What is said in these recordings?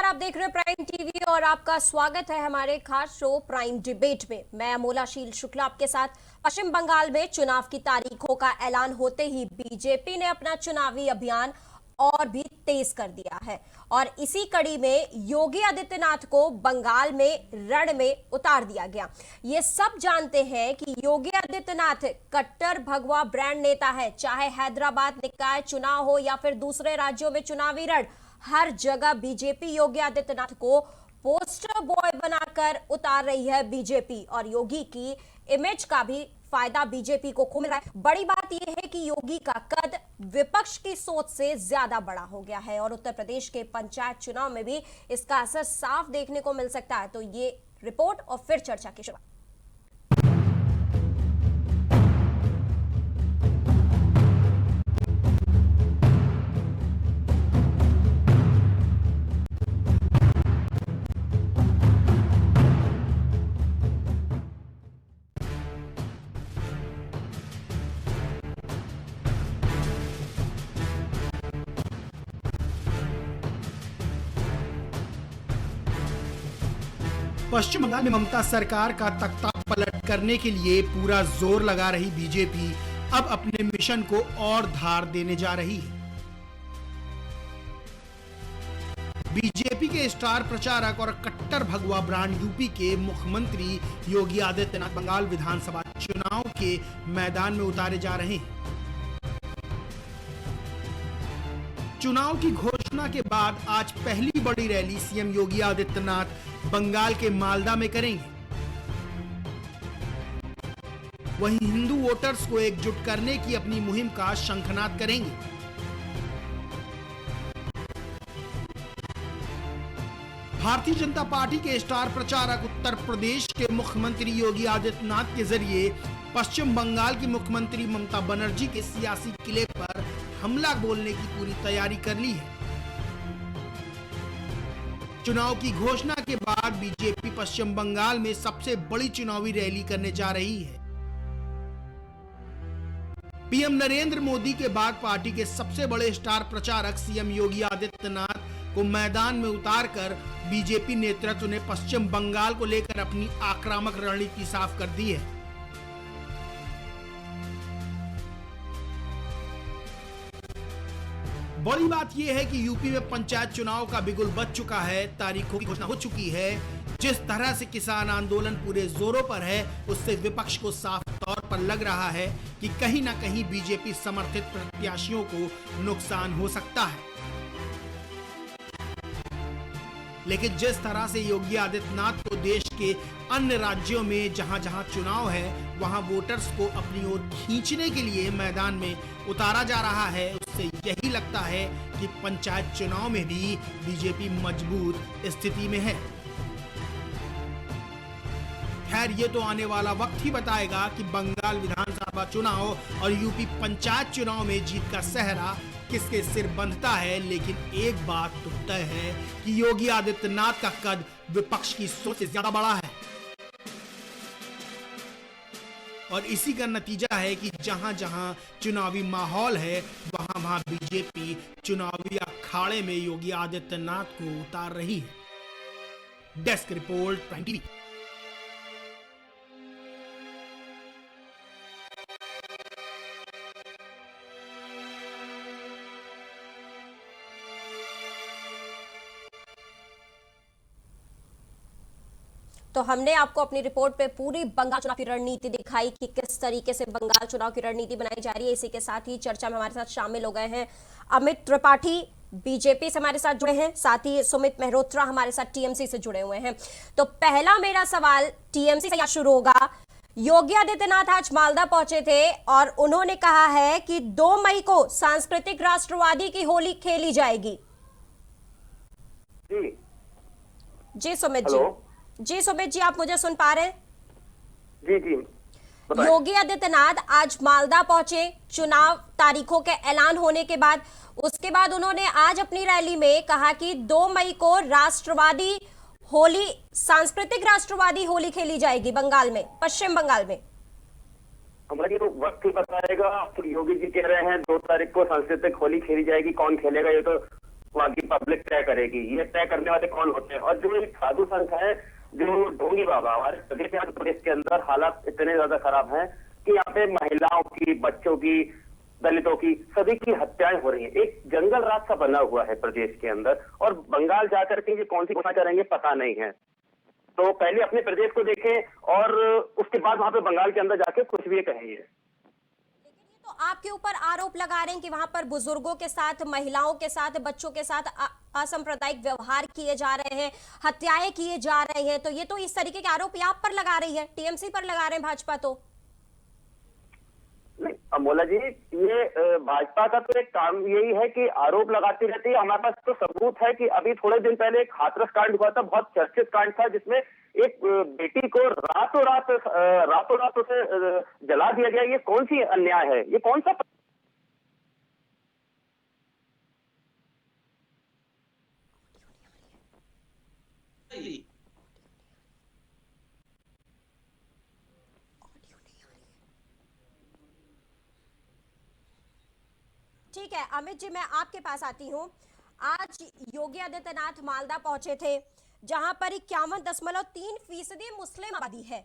नमस्कार, आप देख रहे हैं प्राइम टीवी और आपका स्वागत है हमारे खास शो प्राइम डिबेट में। मैं अमोलाशील शुक्ला आपके साथ। पश्चिम बंगाल में चुनाव की तारीखों का ऐलान होते ही बीजेपी ने अपना चुनावी अभियान और भी तेज कर दिया है और इसी कड़ी में योगी आदित्यनाथ को बंगाल में रण में उतार दिया गया। ये सब जानते हैं कि योगी आदित्यनाथ कट्टर भगवा ब्रांड नेता है। चाहे हैदराबाद निकाय चुनाव हो या फिर दूसरे राज्यों में चुनावी रण, हर जगह बीजेपी योगी आदित्यनाथ को पोस्टर बॉय बनाकर उतार रही है बीजेपी और योगी की इमेज का भी फायदा बीजेपी को खूब मिल रहा है। बड़ी बात यह है कि योगी का कद विपक्ष की सोच से ज्यादा बड़ा हो गया है और उत्तर प्रदेश के पंचायत चुनाव में भी इसका असर साफ देखने को मिल सकता है। तो ये रिपोर्ट और फिर चर्चा की शुरुआत। पश्चिम बंगाल में ममता सरकार का तख्ता पलट करने के लिए पूरा जोर लगा रही बीजेपी अब अपने मिशन को और धार देने जा रही है। बीजेपी के स्टार प्रचारक और कट्टर भगवा ब्रांड यूपी के मुख्यमंत्री योगी आदित्यनाथ बंगाल विधानसभा चुनाव के मैदान में उतारे जा रहे हैं। चुनाव की घोषणा के बाद आज पहली बड़ी रैली सीएम योगी आदित्यनाथ बंगाल के मालदा में करेंगे। वहीं हिंदू वोटर्स को एकजुट करने की अपनी मुहिम का शंखनाद करेंगे। भारतीय जनता पार्टी के स्टार प्रचारक उत्तर प्रदेश के मुख्यमंत्री योगी आदित्यनाथ के जरिए पश्चिम बंगाल की मुख्यमंत्री ममता बनर्जी के सियासी किले पर हमला बोलने की पूरी तैयारी कर ली है। चुनाव की घोषणा के बाद बीजेपी पश्चिम बंगाल में सबसे बड़ी चुनावी रैली करने जा रही है। पीएम नरेंद्र मोदी के बाद पार्टी के सबसे बड़े स्टार प्रचारक सीएम योगी आदित्यनाथ को मैदान में उतारकर बीजेपी नेतृत्व ने पश्चिम बंगाल को लेकर अपनी आक्रामक रणनीति साफ कर दी है। बड़ी बात यह है कि यूपी में पंचायत चुनाव का बिगुल बज चुका है, तारीखों की घोषणा हो चुकी है। जिस तरह से किसान आंदोलन पूरे जोरों पर है, उससे विपक्ष को साफ तौर पर लग रहा है कि कहीं ना कहीं बीजेपी समर्थित प्रत्याशियों को नुकसान हो सकता है। लेकिन जिस तरह से योगी आदित्यनाथ को देश के अन्य राज्यों में जहां जहां चुनाव है, वहां वोटर्स को अपनी ओर खींचने के लिए मैदान में उतारा जा रहा है, उससे यही लगता है कि पंचायत चुनाव में भी बीजेपी मजबूत स्थिति में है। खैर, ये तो आने वाला वक्त ही बताएगा कि बंगाल विधानसभा चुनाव और यूपी पंचायत चुनाव में जीत का सेहरा किसके सिर बंधता है। लेकिन एक बात तो तय है कि योगी आदित्यनाथ का कद विपक्ष की सोच से ज्यादा बड़ा है और इसी का नतीजा है कि जहां जहां चुनावी माहौल है, वहां वहां बीजेपी चुनावी अखाड़े में योगी आदित्यनाथ को उतार रही है। Desk report prime TV. तो हमने आपको अपनी रिपोर्ट पे पूरी बंगाल चुनाव की रणनीति दिखाई कि किस तरीके से बंगाल चुनाव की रणनीति बनाई जा रही है। इसी के साथ ही चर्चा में हमारे साथ शामिल हो गए हैं अमित त्रिपाठी, बीजेपी से हमारे साथ जुड़े हैं, साथ ही सुमित मेहरोत्रा हमारे साथ टीएमसी से जुड़े हुए हैं। तो पहला मेरा सवाल टीएमसी से शुरू होगा। योगी आदित्यनाथ आज मालदा पहुंचे थे और उन्होंने कहा है कि 2 मई को सांस्कृतिक राष्ट्रवादी की होली खेली जाएगी। जी सुमित जी। जी सुमित जी, आप मुझे सुन पा रहे हैं? जी जी। योगी आदित्यनाथ आज मालदा पहुंचे चुनाव तारीखों के ऐलान होने के बाद। उसके बाद उन्होंने आज अपनी रैली में कहा कि 2 मई को राष्ट्रवादी होली, सांस्कृतिक राष्ट्रवादी होली खेली जाएगी बंगाल में, पश्चिम बंगाल में। हमारी तो वक्त ही बताएगा। योगी जी कह रहे हैं 2 तारीख को सांस्कृतिक होली खेली जाएगी, कौन खेलेगा ये तो वहाँ की पब्लिक तय करेगी। ये तय करने वाले कौन होते हैं? और जो एक साधु संत है, जो ढोंगी बाबा, हमारे प्रदेश के अंदर हालात इतने ज्यादा खराब हैं कि यहाँ पे महिलाओं की, बच्चों की, दलितों की, सभी की हत्याएं हो रही हैं। एक जंगल राज सा बना हुआ है प्रदेश के अंदर, और बंगाल जाकर के ये कौन सी घोषणा करेंगे पता नहीं है। तो पहले अपने प्रदेश को देखें और उसके बाद वहां पे बंगाल के अंदर जाके कुछ भी कहेंगे। तो आपके ऊपर आरोप लगा रहे हैं कि वहां पर बुजुर्गों के साथ, महिलाओं के साथ, बच्चों के साथ असांप्रदायिक व्यवहार किए जा रहे हैं, हत्याएं किए जा रहे हैं। तो ये तो इस तरीके के आरोप आप पर लगा रही है, टीएमसी पर लगा रहे हैं भाजपा। तो नहीं अमोला जी, ये भाजपा का तो एक काम यही है कि आरोप लगाती रहती है। हमारे पास तो सबूत है कि अभी थोड़े दिन पहले एक हाथरस कांड हुआ था, बहुत चर्चित कांड था, जिसमें एक बेटी को रातों रात उसे जला दिया गया। ये कौन सी अन्याय है? ये कौन सा ठीक है अमित जी, मैं आपके पास आती हूँ। आज योगी आदित्यनाथ मालदा पहुंचे थे, जहां पर 51.3% मुस्लिम आबादी है।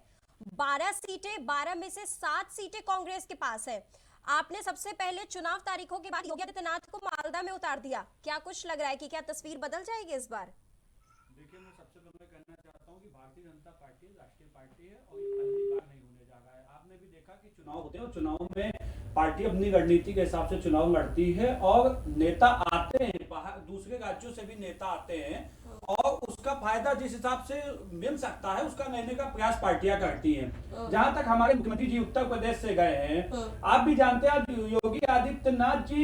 12 सीटें, 12 में से 7 सीटें कांग्रेस के पास है। आपने सबसे पहले चुनाव तारीखों के बाद योगी आदित्यनाथ को मालदा में उतार दिया। क्या कुछ लग रहा है कि क्या तस्वीर बदल जाएगी इस बार? देखिए, मैं सबसे पहले कहना चाहता हूँ कि भारतीय जनता पार्टी राष्ट्रीय पार्टी है और ये पहली बार नहीं होने जा रहा है। आपने भी देखा कि चुनाव होते हैं और चुनाव में पार्टी अपनी रणनीति के हिसाब से चुनाव लड़ती है और नेता आते हैं, बाहर दूसरे राज्यों से भी नेता आते हैं और उसका फायदा जिस हिसाब से मिल सकता है उसका लेने का प्रयास पार्टियां करती हैं। जहां तक हमारे मुख्यमंत्री जी उत्तर प्रदेश से गए हैं, आप भी जानते हैं योगी आदित्यनाथ जी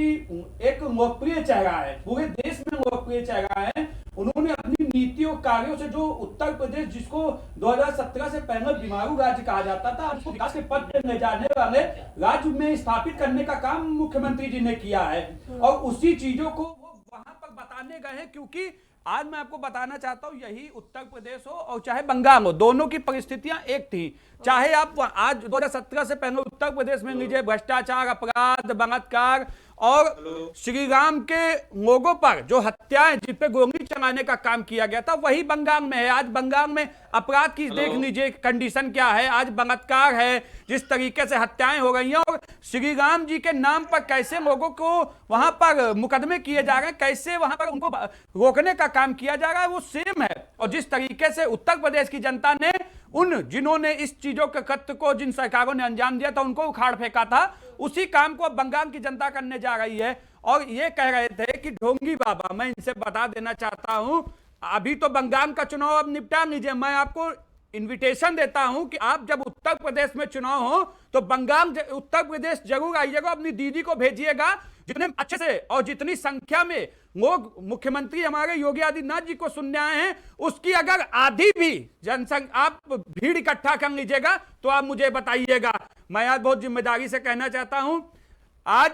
एक लोकप्रिय चेहरा है, पूरे देश में लोकप्रिय चेहरा है। उन्होंने अपनी नीतियों कार्यों से जो उत्तर प्रदेश, जिसको 2017 से पहले बीमारू राज्य कहा जाता था, उसको विकास के पथ पे ले जाने वाले राज्य में स्थापित करने का काम मुख्यमंत्री जी ने किया है और उसी चीजों को वो वहां पर बताने गए हैं। क्योंकि आज मैं आपको बताना चाहता हूं, यही उत्तर प्रदेश हो और चाहे बंगाल हो, दोनों की परिस्थितियां एक थी। चाहे आप आज 2017 से पहले उत्तर प्रदेश में लीजिए, भ्रष्टाचार, अपराध, बलात्कार और श्री राम के लोगों पर जो हत्याएं, जिन पे गोली चलाने का काम किया गया था, वही बंगाल में है। आज बंगाल में अपराध की देख लीजिए कंडीशन क्या है। आज बलात्कार है, जिस तरीके से हत्याएं हो रही हैं और श्री राम जी के नाम पर कैसे लोगों को वहां पर मुकदमे किए जा रहे हैं, कैसे वहां पर उनको रोकने का काम किया जा रहा है, वो सेम है। और जिस तरीके से उत्तर प्रदेश की जनता ने जिन्होंने इस चीजों के कृत्य को, जिन सरकारों ने अंजाम दिया था, उनको उखाड़ फेंका था, उसी काम को बंगाल की जनता करने जा रही है। और ये कह रहे थे कि ढोंगी बाबा, मैं इनसे बता देना चाहता हूं, अभी तो बंगाल का चुनाव अब निपटा लीजिए। मैं आपको इनविटेशन देता हूं कि आप जब उत्तर प्रदेश में चुनाव हो तो बंगाल, उत्तर प्रदेश जरूर आइएगा, अपनी दीदी को भेजिएगा। जितने अच्छे से और जितनी संख्या में लोग मुख्यमंत्री हमारे योगी आदित्यनाथ जी को सुनने आए हैं, उसकी अगर आधी भी जनसंख्या आप भीड़ इकट्ठा कर लीजिएगा तो आप मुझे बताइएगा। मैं आज बहुत जिम्मेदारी से कहना चाहता हूं, आज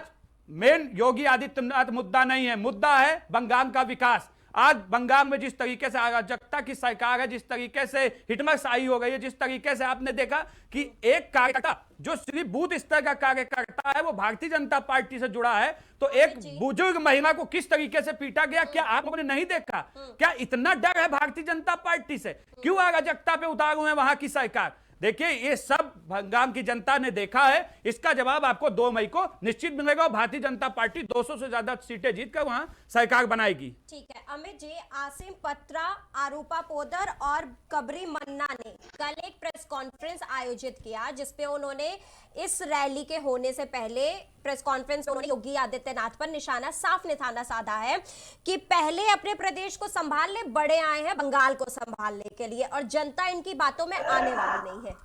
मेन योगी आदित्यनाथ मुद्दा नहीं है, मुद्दा है बंगाल का विकास। आज बंगाल में जिस तरीके से अराजकता की सरकार है, जिस तरीके से हिटलरशाही हो गई है, जिस तरीके से आपने देखा कि एक कार्यकर्ता जो सिर्फ बूथ स्तर का कार्यकर्ता है वो भारतीय जनता पार्टी से जुड़ा है, तो एक बुजुर्ग महिला को किस तरीके से पीटा गया, क्या आप लोगों ने नहीं देखा? क्या इतना डर है भारतीय जनता पार्टी से? क्यों अराजकता पे उतारू है वहां की सरकार? देखिए, ये सब बंगाल की जनता ने देखा है। इसका जवाब आपको 2 मई को निश्चित मिलेगा और भारतीय जनता पार्टी 200 से ज्यादा सीटें जीतकर वहां सरकार बनाएगी। ठीक है अमित जी, आसिम पत्रा, आरूपा पोदर और कबरी मन्ना ने कल एक प्रेस कॉन्फ्रेंस आयोजित किया, जिसपे उन्होंने इस रैली के होने से पहले प्रेस कॉन्फ्रेंस में उन्होंने योगी आदित्यनाथ पर निशाना, साफ निशाना साधा है कि पहले अपने प्रदेश को संभाल ले, बड़े आए हैं बंगाल को संभालने के लिए और जनता इनकी बातों में आने वाली नहीं है।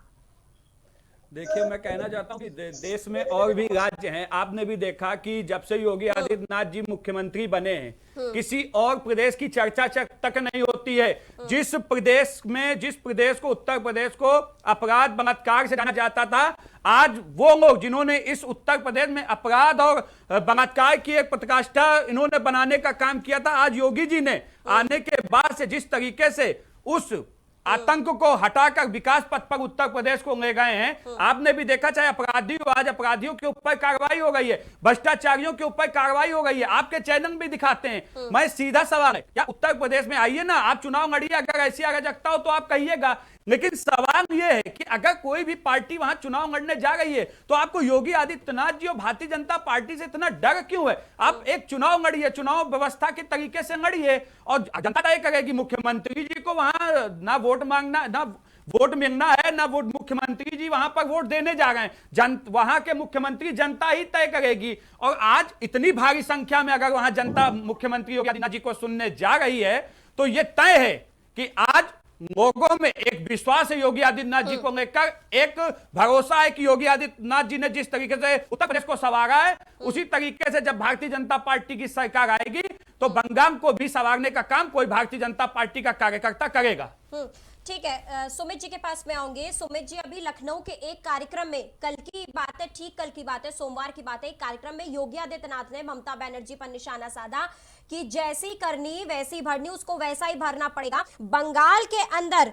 देखिए, मैं कहना चाहता हूं कि देश में और भी राज्य हैं। आपने भी देखा कि जब से योगी आदित्यनाथ जी मुख्यमंत्री बने हैं, किसी और प्रदेश की चर्चा तक नहीं होती है। जिस प्रदेश को, उत्तर प्रदेश को अपराध बलात्कार से जाना जाता था, आज वो लोग जिन्होंने इस उत्तर प्रदेश में अपराध और बलात्कार की एक पराकाष्ठा इन्होंने बनाने का काम किया था, आज योगी जी ने आने के बाद से जिस तरीके से उस आतंक को हटाकर विकास पथ पर उत्तर प्रदेश को ले गए हैं। आपने भी देखा, चाहे आज अपराधियों के ऊपर कार्रवाई हो गई है, भ्रष्टाचारियों के ऊपर कार्रवाई हो गई है, आपके चैनल भी दिखाते हैं। मैं सीधा सवाल है, क्या उत्तर प्रदेश में आइए ना, आप चुनाव लड़िए, अगर ऐसी अराजकता हो तो आप कहिएगा, लेकिन सवाल यह है कि अगर कोई भी पार्टी वहां चुनाव लड़ने जा रही है तो आपको योगी आदित्यनाथ जी और भारतीय जनता पार्टी से इतना डर क्यों है? आप एक चुनाव लड़िए, चुनाव व्यवस्था के तरीके से लड़िए और जनता तय करेगी। मुख्यमंत्री जी को वहां ना वोट मांगना है, ना वोट, मुख्यमंत्री जी वहां पर वोट देने जा रहे हैं, वहां के मुख्यमंत्री जनता ही तय करेगी। और आज इतनी भारी संख्या में अगर वहां जनता मुख्यमंत्री योगी आदित्यनाथ जी को सुनने जा रही है तो यह तय है कि आज लोगों में एक विश्वास है योगी आदित्यनाथ जी को लेकर, एक भरोसा है कि योगी आदित्यनाथ जी ने जिस तरीके से उत्तर प्रदेश को संवारा है, उसी तरीके से जब भारतीय जनता पार्टी की सरकार आएगी तो बंगाल को भी संवारने का काम कोई भारतीय जनता पार्टी का कार्यकर्ता करेगा। ठीक है, सुमित जी के पास में आऊंगे। सुमित जी, अभी लखनऊ के एक कार्यक्रम में, कल की बात है, सोमवार की बात है, एक कार्यक्रम में योगी आदित्यनाथ ने ममता बनर्जी पर निशाना साधा कि जैसी करनी वैसी भरनी, उसको वैसा ही भरना पड़ेगा। बंगाल के अंदर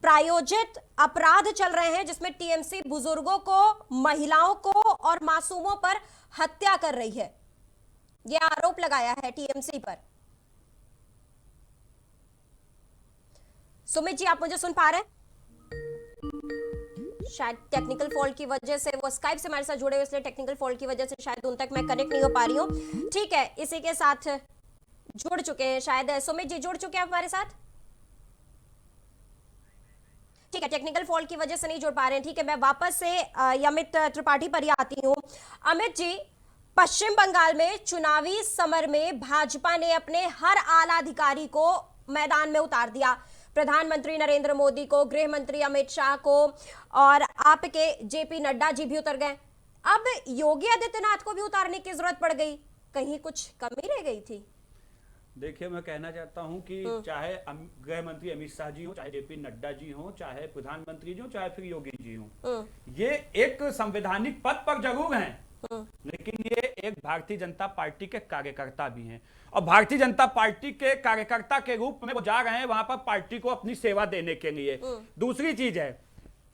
प्रायोजित अपराध चल रहे हैं जिसमें टीएमसी बुजुर्गों को, महिलाओं को और मासूमों पर हत्या कर रही है, यह आरोप लगाया है टीएमसी पर। सुमित जी, आप मुझे सुन पा रहे हैं? शायद टेक्निकल फॉल्ट की वजह से, वो स्काइप से हमारे साथ जुड़े हुए, इसलिए टेक्निकल फॉल्ट की वजह से शायद उन तक मैं कनेक्ट नहीं हो पा रही हूँ। ठीक है, इसी के साथ जुड़ चुके हैं शायद सुमित जी, जुड़ चुके हैं हमारे साथ? ठीक है, टेक्निकल फॉल्ट की वजह से नहीं जुड़ पा रहे हैं। ठीक है, मैं वापस से अमित त्रिपाठी पर ही आती हूँ। अमित जी, पश्चिम बंगाल में चुनावी समर में भाजपा ने अपने हर आला अधिकारी को मैदान में उतार दिया, प्रधानमंत्री नरेंद्र मोदी को, गृह मंत्री अमित शाह को, और आपके जेपी नड्डा जी भी उतर गए। अब योगी आदित्यनाथ को भी उतारने की जरूरत पड़ गई, कहीं कुछ कमी रह गई थी? देखिए, मैं कहना चाहता हूं कि चाहे गृह मंत्री अमित शाह जी हो, चाहे जेपी नड्डा जी हो, चाहे प्रधानमंत्री जी हो, चाहे फिर योगी जी हो, ये एक संवैधानिक पद पर जरूर हैं, लेकिन ये एक भारतीय जनता पार्टी के कार्यकर्ता भी हैं, और भारतीय जनता पार्टी के कार्यकर्ता के रूप में वो जा रहे हैं वहां पर पार्टी को अपनी सेवा देने के लिए। दूसरी चीज है,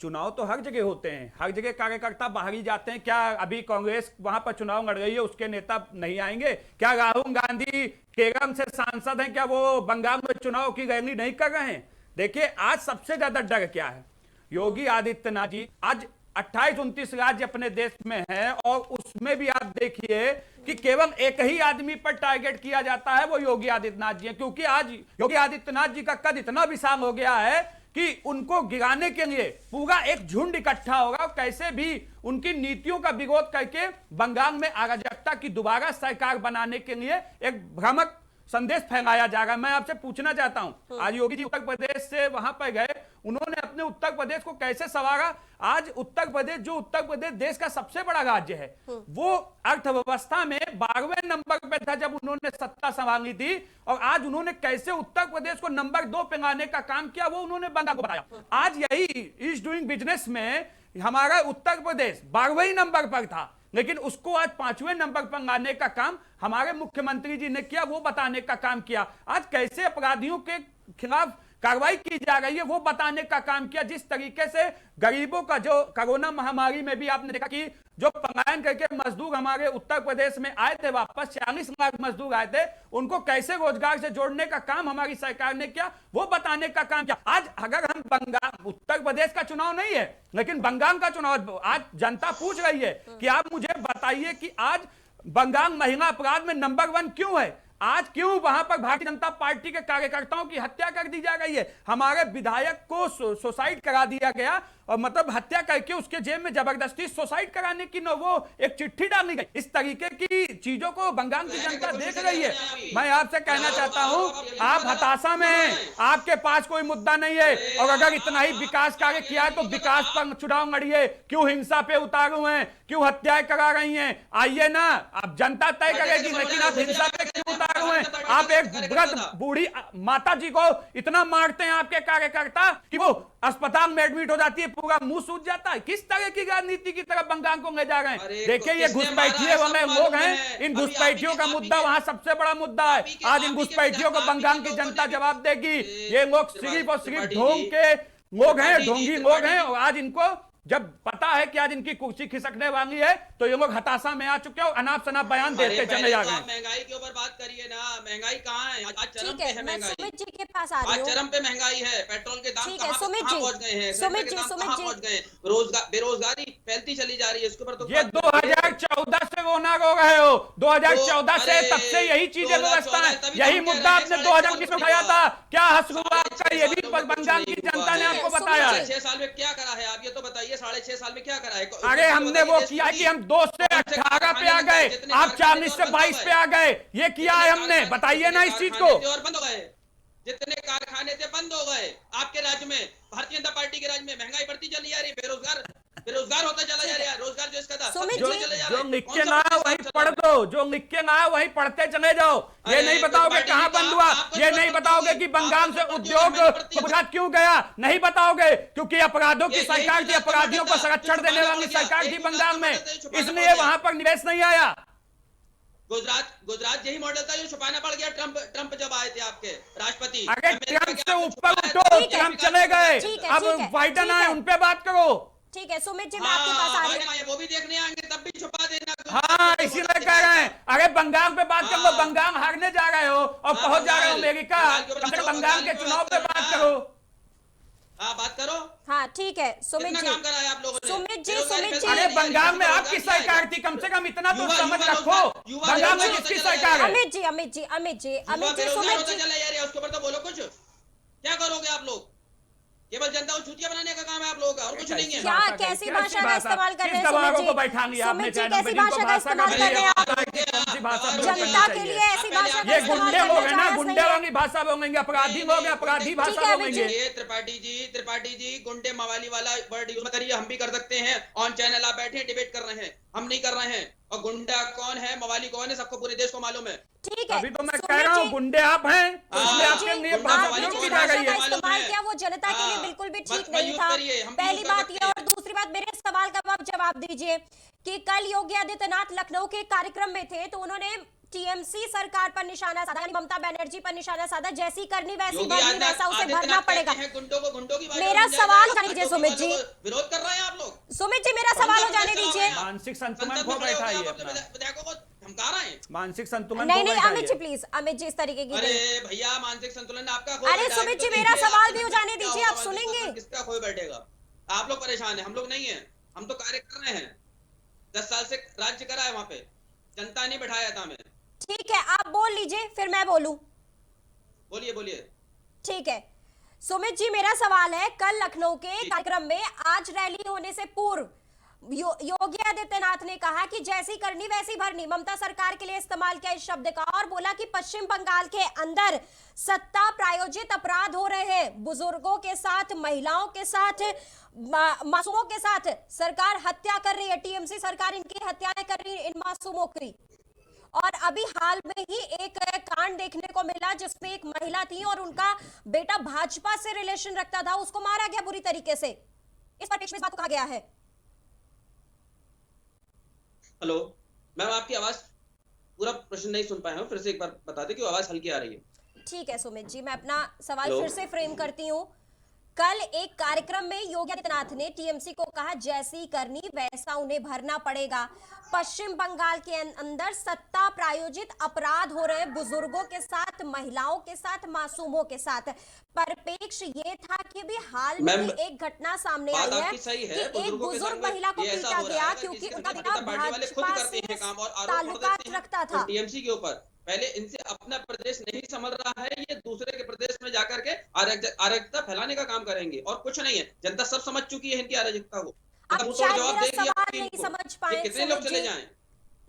चुनाव तो हर जगह होते हैं, हर जगह कार्यकर्ता बाहर ही जाते हैं। क्या अभी कांग्रेस वहां पर चुनाव लड़ रही है, उसके नेता नहीं आएंगे? क्या राहुल गांधी केरल से सांसद हैं, क्या वो बंगाल में चुनाव की रैली नहीं कर रहे हैं? देखिए, आज सबसे ज्यादा डर क्या है? योगी आदित्यनाथ जी, आज 28-29 राज्य अपने देश में हैं और उसमें भी आप देखिए कि केवल एक ही आदमी पर टारगेट किया जाता है, वो योगी आदित्यनाथ जी हैं, क्योंकि आज योगी आदित्यनाथ जी का कद इतना विशाल हो गया है कि उनको गिराने के लिए पूरा एक झुंड इकट्ठा होगा और कैसे भी उनकी नीतियों का विरोध करके बंगाल में अराजकता की दोबारा सरकार बनाने के लिए एक भ्रामक संदेश फैलाया जाएगा। मैं आपसे पूछना चाहता हूं, आज योगी जी उत्तर प्रदेश से वहां पर गए, उन्होंने अपने उत्तर प्रदेश को कैसे संवारा? आज उत्तर प्रदेश देश का सबसे बड़ा राज्य है, वो अर्थव्यवस्था में 12वें नंबर पे था जब उन्होंने सत्ता संभाली थी, और आज उन्होंने कैसे उत्तर प्रदेश को नंबर 2 पे लाने का काम किया, वो उन्होंने बंगाल को बताया। आज यही इज डूइंग बिजनेस में हमारा उत्तर प्रदेश 12वें नंबर पर था, लेकिन उसको आज 5वें नंबर पर लाने का काम हमारे मुख्यमंत्री जी ने किया, वो बताने का काम किया। आज कैसे अपराधियों के खिलाफ कार्रवाई की जा रही है वो बताने का काम किया। जिस तरीके से गरीबों का, जो कोरोना महामारी में भी आपने देखा कि जो पलायन करके मजदूर हमारे उत्तर प्रदेश में आए थे, वापस 40 लाख मजदूर आए थे, उनको कैसे रोजगार से जोड़ने का काम हमारी सरकार ने किया, वो बताने का काम किया। आज अगर हम बंगाल, उत्तर प्रदेश का चुनाव नहीं है लेकिन बंगाल का चुनाव, आज जनता पूछ रही है कि आप मुझे बताइए कि आज बंगाल महिला अपराध में नंबर 1 क्यों है? आज क्यों वहां पर भारतीय जनता पार्टी के कार्यकर्ताओं की हत्या कर दी जा रही है? हमारे विधायक को सुसाइड करा दिया गया, और मतलब हत्या करके उसके जेब में जबरदस्ती सुसाइड कराने की वो एक चिट्ठी डाली गई। इस तरीके की चीजों को बंगाल की जनता देख रही है। मैं आपसे कहना चाहता हूं, आप हताशा में हैं, आपके पास कोई मुद्दा नहीं है, और अगर इतना ही विकास कार्य किया है तो विकास पर चुनाव लड़िए। क्यों हिंसा पे उतार हुए हैं, क्यों हत्याएं करा रही हैं? आइए ना, अब जनता तय करेगी, लेकिन आप हिंसा पे क्यों उतार हुए हैं? आप एक वृद्ध बूढ़ी माता जी को इतना मारते हैं आपके कार्यकर्ता कि वो अस्पताल में एडमिट हो जाती है, पूरा मुंह सूज जाता है। किस तरह की राजनीति की तरफ बंगाल को ले जा रहे हैं? देखिए ये घुसपैठिए वाले लोग हैं, इन घुसपैठियों का मुद्दा वहां सबसे बड़ा मुद्दा है। आज इन घुसपैठियों को बंगाल की जनता जवाब देगी। ये लोग सिर्फ और सिर्फ ढोंग के लोग हैं, ढोंगी लोग हैं, और आज इनको जब पता है कि आज इनकी कुर्सी खिसकने वाली है तो ये लोग हताशा में आ चुके हैं और अनाप शनाप बयान देते चले जा रहे हैं। महंगाई के ऊपर बात करिए ना, महंगाई कहाँ है? आज चरम पे है महंगाई। सुमित जी के पास आ रही हूं। आज चरम पे महंगाई है, पेट्रोल के दाम कहाँ पहुंच गए हैं, सुमित जी पहुंच गए, बेरोजगारी फैलती चली जा रही है। इसके ऊपर तो ये 2014 से रोना रो रहे हो, 2014 से तब से यही चीजें व्यवस्था है, यही मुद्दा आपने 2021 में उठाया था। क्या हंस हुआ आपका? ये भी बंगाल की जनता ने आपको बताया है। 6 साल में क्या करा है आप ये तो बताइए, 6.5 साल में क्या करा है? अरे हमने वो किया कि हम 2 से 18 पे आ गए, आप 40 से 22 पे आ गए, ये किया है हमने। बताइए ना इस चीज को। और बंद हो गए, जितने कारखाने थे बंद हो गए आपके राज्य में, भारतीय जनता पार्टी के राज्य में। महंगाई बढ़ती चली जा रही है, बेरोजगार होता चला जा रहा है, रोजगार जो इसका था जो लिख के ना वही पढ़ दो, जो लिख के ना वही पढ़ते चले जाओ। ये नहीं बताओगे कहाँ बंद हुआ, ये नहीं बताओगे कि बंगाल से उद्योग क्यों गया, नहीं बताओगे, क्योंकि अपराधों की सरकार थी, अपराधियों को संरक्षण देने वाली सरकार थी बंगाल में, इसलिए वहां पर निवेश नहीं आया। गुजरात यही मॉडल था जो छुपाना पड़ गया ट्रंप जब आए थे आपके राष्ट्रपति। अरे ट्रंप से ऊपर उठो, ट्रंप चले गए, अब बाइडेन आए, उन पे बात करो। ठीक है सुमित जी, मैं आपके पास आ रही हूं। वो भी देखने आएंगे तब भी छुपा देना। हाँ इसीलिए कह रहे हैं, अरे बंगाल पे बात कर लो, बंगाल हारने जा रहे हो और पहुंच जा रहे हो अमेरिका, बंगाल के चुनाव पे बात करो। हाँ बात करो। हाँ ठीक है सुमित जी, काम करा है आप लोगों ने? सुमित जी अरे बंगाल में आपकी सरकार थी, कम से कम इतना तो समझ रखो, बंगाल में किसकी सरकार है? अमित जी सुमित जी उसके ऊपर तो बोलो कुछ। क्या करोगे आप लोग? केवल जनता को चूतिया बनाने का काम है आप लोगों का, और कुछ नहीं है। क्या कैसी भाषा का इस्तेमाल कर रहे हैं सुमित जी? सुमित जी कैसी भाषा का इस्तेमाल कर रहे हैं आप? जनता के लिए ऐसी भाषा का ये इस्तेमाल गुंडे लोग हैं ना, करना गुंडे वाली भाषा बोलेंगे, अपराधी लोग हैं, अपराधी भाषा बोलेंगे। ये त्रिपाठी जी गुंडे मवाली वाला वर्ड यूज करिए, हम भी कर सकते हैं। ऑन चैनल आप बैठे डिबेट कर रहे हैं, हम नहीं कर रहे हैं। और गुंडा कौन है, मवाली कौन है, सबको पूरे देश को मालूम है। ठीक है, अभी तो मैं कह रहा हूँ गुंडे आप हैं, इसलिए आपके लिए आपने की जिस जा भाषा रही का है। इस्तेमाल किया वो जनता के लिए बिल्कुल भी ठीक नहीं था। पहली बात ये, और दूसरी बात मेरे सवाल का आप जवाब दीजिए कि कल योगी आदित्यनाथ लखनऊ के कार्यक्रम में थे तो उन्होंने टीएमसी सरकार पर निशाना साधा, ममता बनर्जी पर निशाना साधा, जैसी करनी वैसी भरनी, वैसा उसे भरना पड़ेगा। मेरा सवाल जाने दीजिए सुमित जी, विरोध कर रहे हैं आप लोग। सुमित जी मेरा सवाल हो जाने दीजिए। मानसिक संतुलन खो बैठा है धमका रहे हैं, मानसिक संतुलन नहीं अमित जी प्लीज, अमित जी इस तरीके की। अरे भैया मानसिक संतुलन आपका। अरे सुमित जी मेरा सवाल भी हो जाने दीजिए, आप सुनेंगे। किसका खोए बैठेगा? आप लोग परेशान है, हम लोग नहीं है, हम तो कार्य कर रहे हैं। 10 साल से राज्य करा है, वहां पे जनता ने बैठाया था हमें। ठीक है आप बोल लीजिए फिर मैं बोलूं। बोलिए। ठीक है सुमित जी, मेरा सवाल है, कल लखनऊ के कार्यक्रम में आज रैली होने से पूर्व योगी आदित्यनाथ ने कहा कि जैसी करनी वैसी भरनी, ममता सरकार के लिए इस्तेमाल किया इस शब्द का, और बोला कि पश्चिम बंगाल के अंदर सत्ता प्रायोजित अपराध हो रहे हैं, बुजुर्गों के साथ, महिलाओं के साथ, मासूमों के साथ सरकार हत्या कर रही है, टीएमसी सरकार इनकी हत्याएं कर रही है इन मासूमों की। और अभी हाल में ही एक कांड देखने को मिला जिसमें एक महिला थी और उनका बेटा भाजपा से रिलेशन रखता था, उसको मारा गया बुरी तरीके से। इस पर इस बात को कहा गया है। हेलो मैम, आपकी आवाज पूरा प्रश्न नहीं सुन पाया हूं, फिर से एक बार बता दें कि आवाज हल्की आ रही है। ठीक है सुमित जी, मैं अपना सवाल फिर से फ्रेम करती हूँ। कल एक कार्यक्रम में योगी आदित्यनाथ ने टीएमसी को कहा जैसी करनी वैसा उन्हें भरना पड़ेगा, पश्चिम बंगाल के अंदर सत्ता प्रायोजित अपराध हो रहे बुजुर्गों के साथ, महिलाओं के साथ, मासूमों के साथ। परिपेक्ष ये था कि भी हाल में एक घटना सामने आई है कि एक बुजुर्ग महिला को पीटा गया क्योंकि उनका बेटा भाजपा से ताल्लुकात रखता था। टीएमसी के ऊपर पहले इनसे अपना प्रदेश नहीं संभल रहा है, ये दूसरे के प्रदेश में जाकर के अराजकता फैलाने का काम करेंगे और कुछ नहीं है। जनता सब समझ चुकी है इनकी अराजकता को। अब शायद मेरा सवाल नहीं समझ पाए कितने लोग चले जाएं?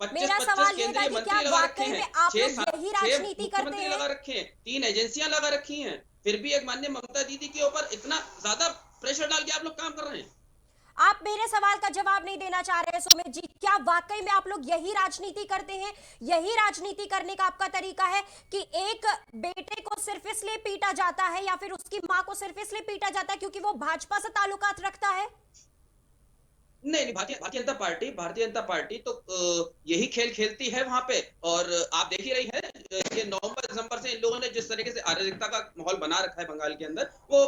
मेरा सवाल ये था कि क्या वाकई में आप लोग यही राजनीति करते हैं? लगा रखे हैं, 3 एजेंसियां लगा रखी हैं, फिर भी एक माननीय ममता दीदी के ऊपर इतना ज्यादा प्रेशर डाल के आप लोग काम कर रहे हैं। आप मेरे सवाल का जवाब नहीं देना चाह रहे हैं सुमित जी। क्या वाकई में आप लोग यही राजनीति करते हैं? यही राजनीति करने का आपका तरीका है कि एक बेटे को सिर्फ इसलिए पीटा जाता है या फिर उसकी मां को सिर्फ इसलिए पीटा जाता है क्योंकि वो भाजपा से ताल्लुकात रखता है? नहीं, भारतीय जनता पार्टी तो यही खेल खेलती है वहां पे। और आप देख ही रही है ये नवंबर दिसंबर से इन लोगों ने जिस तरीके से अराजकता का माहौल बना रखा है बंगाल के अंदर, वो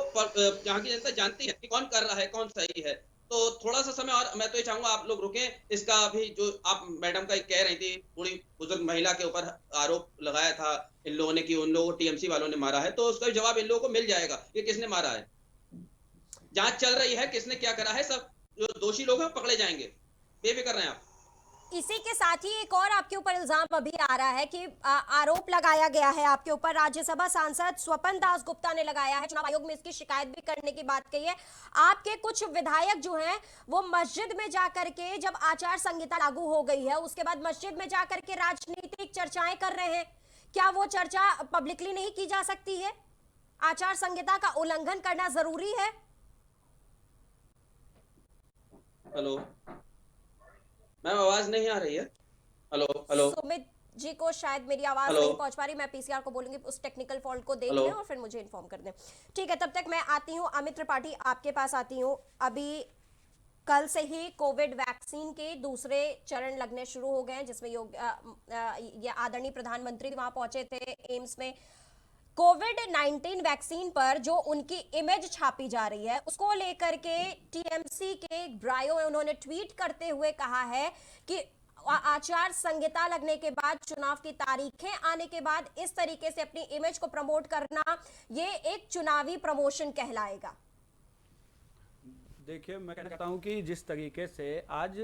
यहाँ की जनता जानती है कि कौन कर रहा है, कौन सही है। तो थोड़ा सा समय और मैं तो ये चाहूंगा आप लोग रुकें। इसका अभी जो आप मैडम का कह रही थी, पूरी बुजुर्ग महिला के ऊपर आरोप लगाया था इन लोगों ने कि उन लोगों को टीएमसी वालों ने मारा है, तो उसका भी जवाब इन लोगों को मिल जाएगा कि किसने मारा है। जांच चल रही है, किसने क्या करा है, सब जो दोषी लोग हैं पकड़े जाएंगे, बेफिक्र रहें आप। इसी के साथ ही एक और आपके ऊपर इल्जाम अभी आ रहा है कि आरोप लगाया गया है आपके ऊपर, राज्यसभा सांसद स्वपन दास गुप्ता ने लगाया है, चुनाव आयोग में इसकी शिकायत भी करने की बात कही है। आपके कुछ विधायक जो हैं वो मस्जिद में जाकर के, जब आचार संहिता लागू हो गई है उसके बाद मस्जिद में जाकर के राजनीतिक चर्चाएं कर रहे हैं। क्या वो चर्चा पब्लिकली नहीं की जा सकती है? आचार संहिता का उल्लंघन करना जरूरी है? हेलो मैम, आवाज नहीं आ रही है। हेलो सुमित जी को शायद मेरी आवाज नहीं पहुंच पा रही। मैं पीसीआर को बोलूंगी उस टेक्निकल फॉल्ट को देख लें और फिर मुझे इन्फॉर्म कर दें। ठीक है, तब तक मैं आती हूं अमित त्रिपाठी, आपके पास आती हूं। अभी कल से ही कोविड वैक्सीन के दूसरे चरण लगने शुरू हो गए हैं, जिसमें ये आदरणीय प्रधानमंत्री वहां पहुंचे थे एम्स में। कोविड-19 वैक्सीन पर जो उनकी इमेज छापी जा रही है उसको लेकर के टीएमसी के ब्रायो उन्होंने ट्वीट करते हुए कहा है कि आचार संहिता लगने के बाद, चुनाव की तारीखें आने के बाद इस तरीके से अपनी इमेज को प्रमोट करना ये एक चुनावी प्रमोशन कहलाएगा। देखिए, मैं कहना चाहता हूं कि जिस तरीके से आज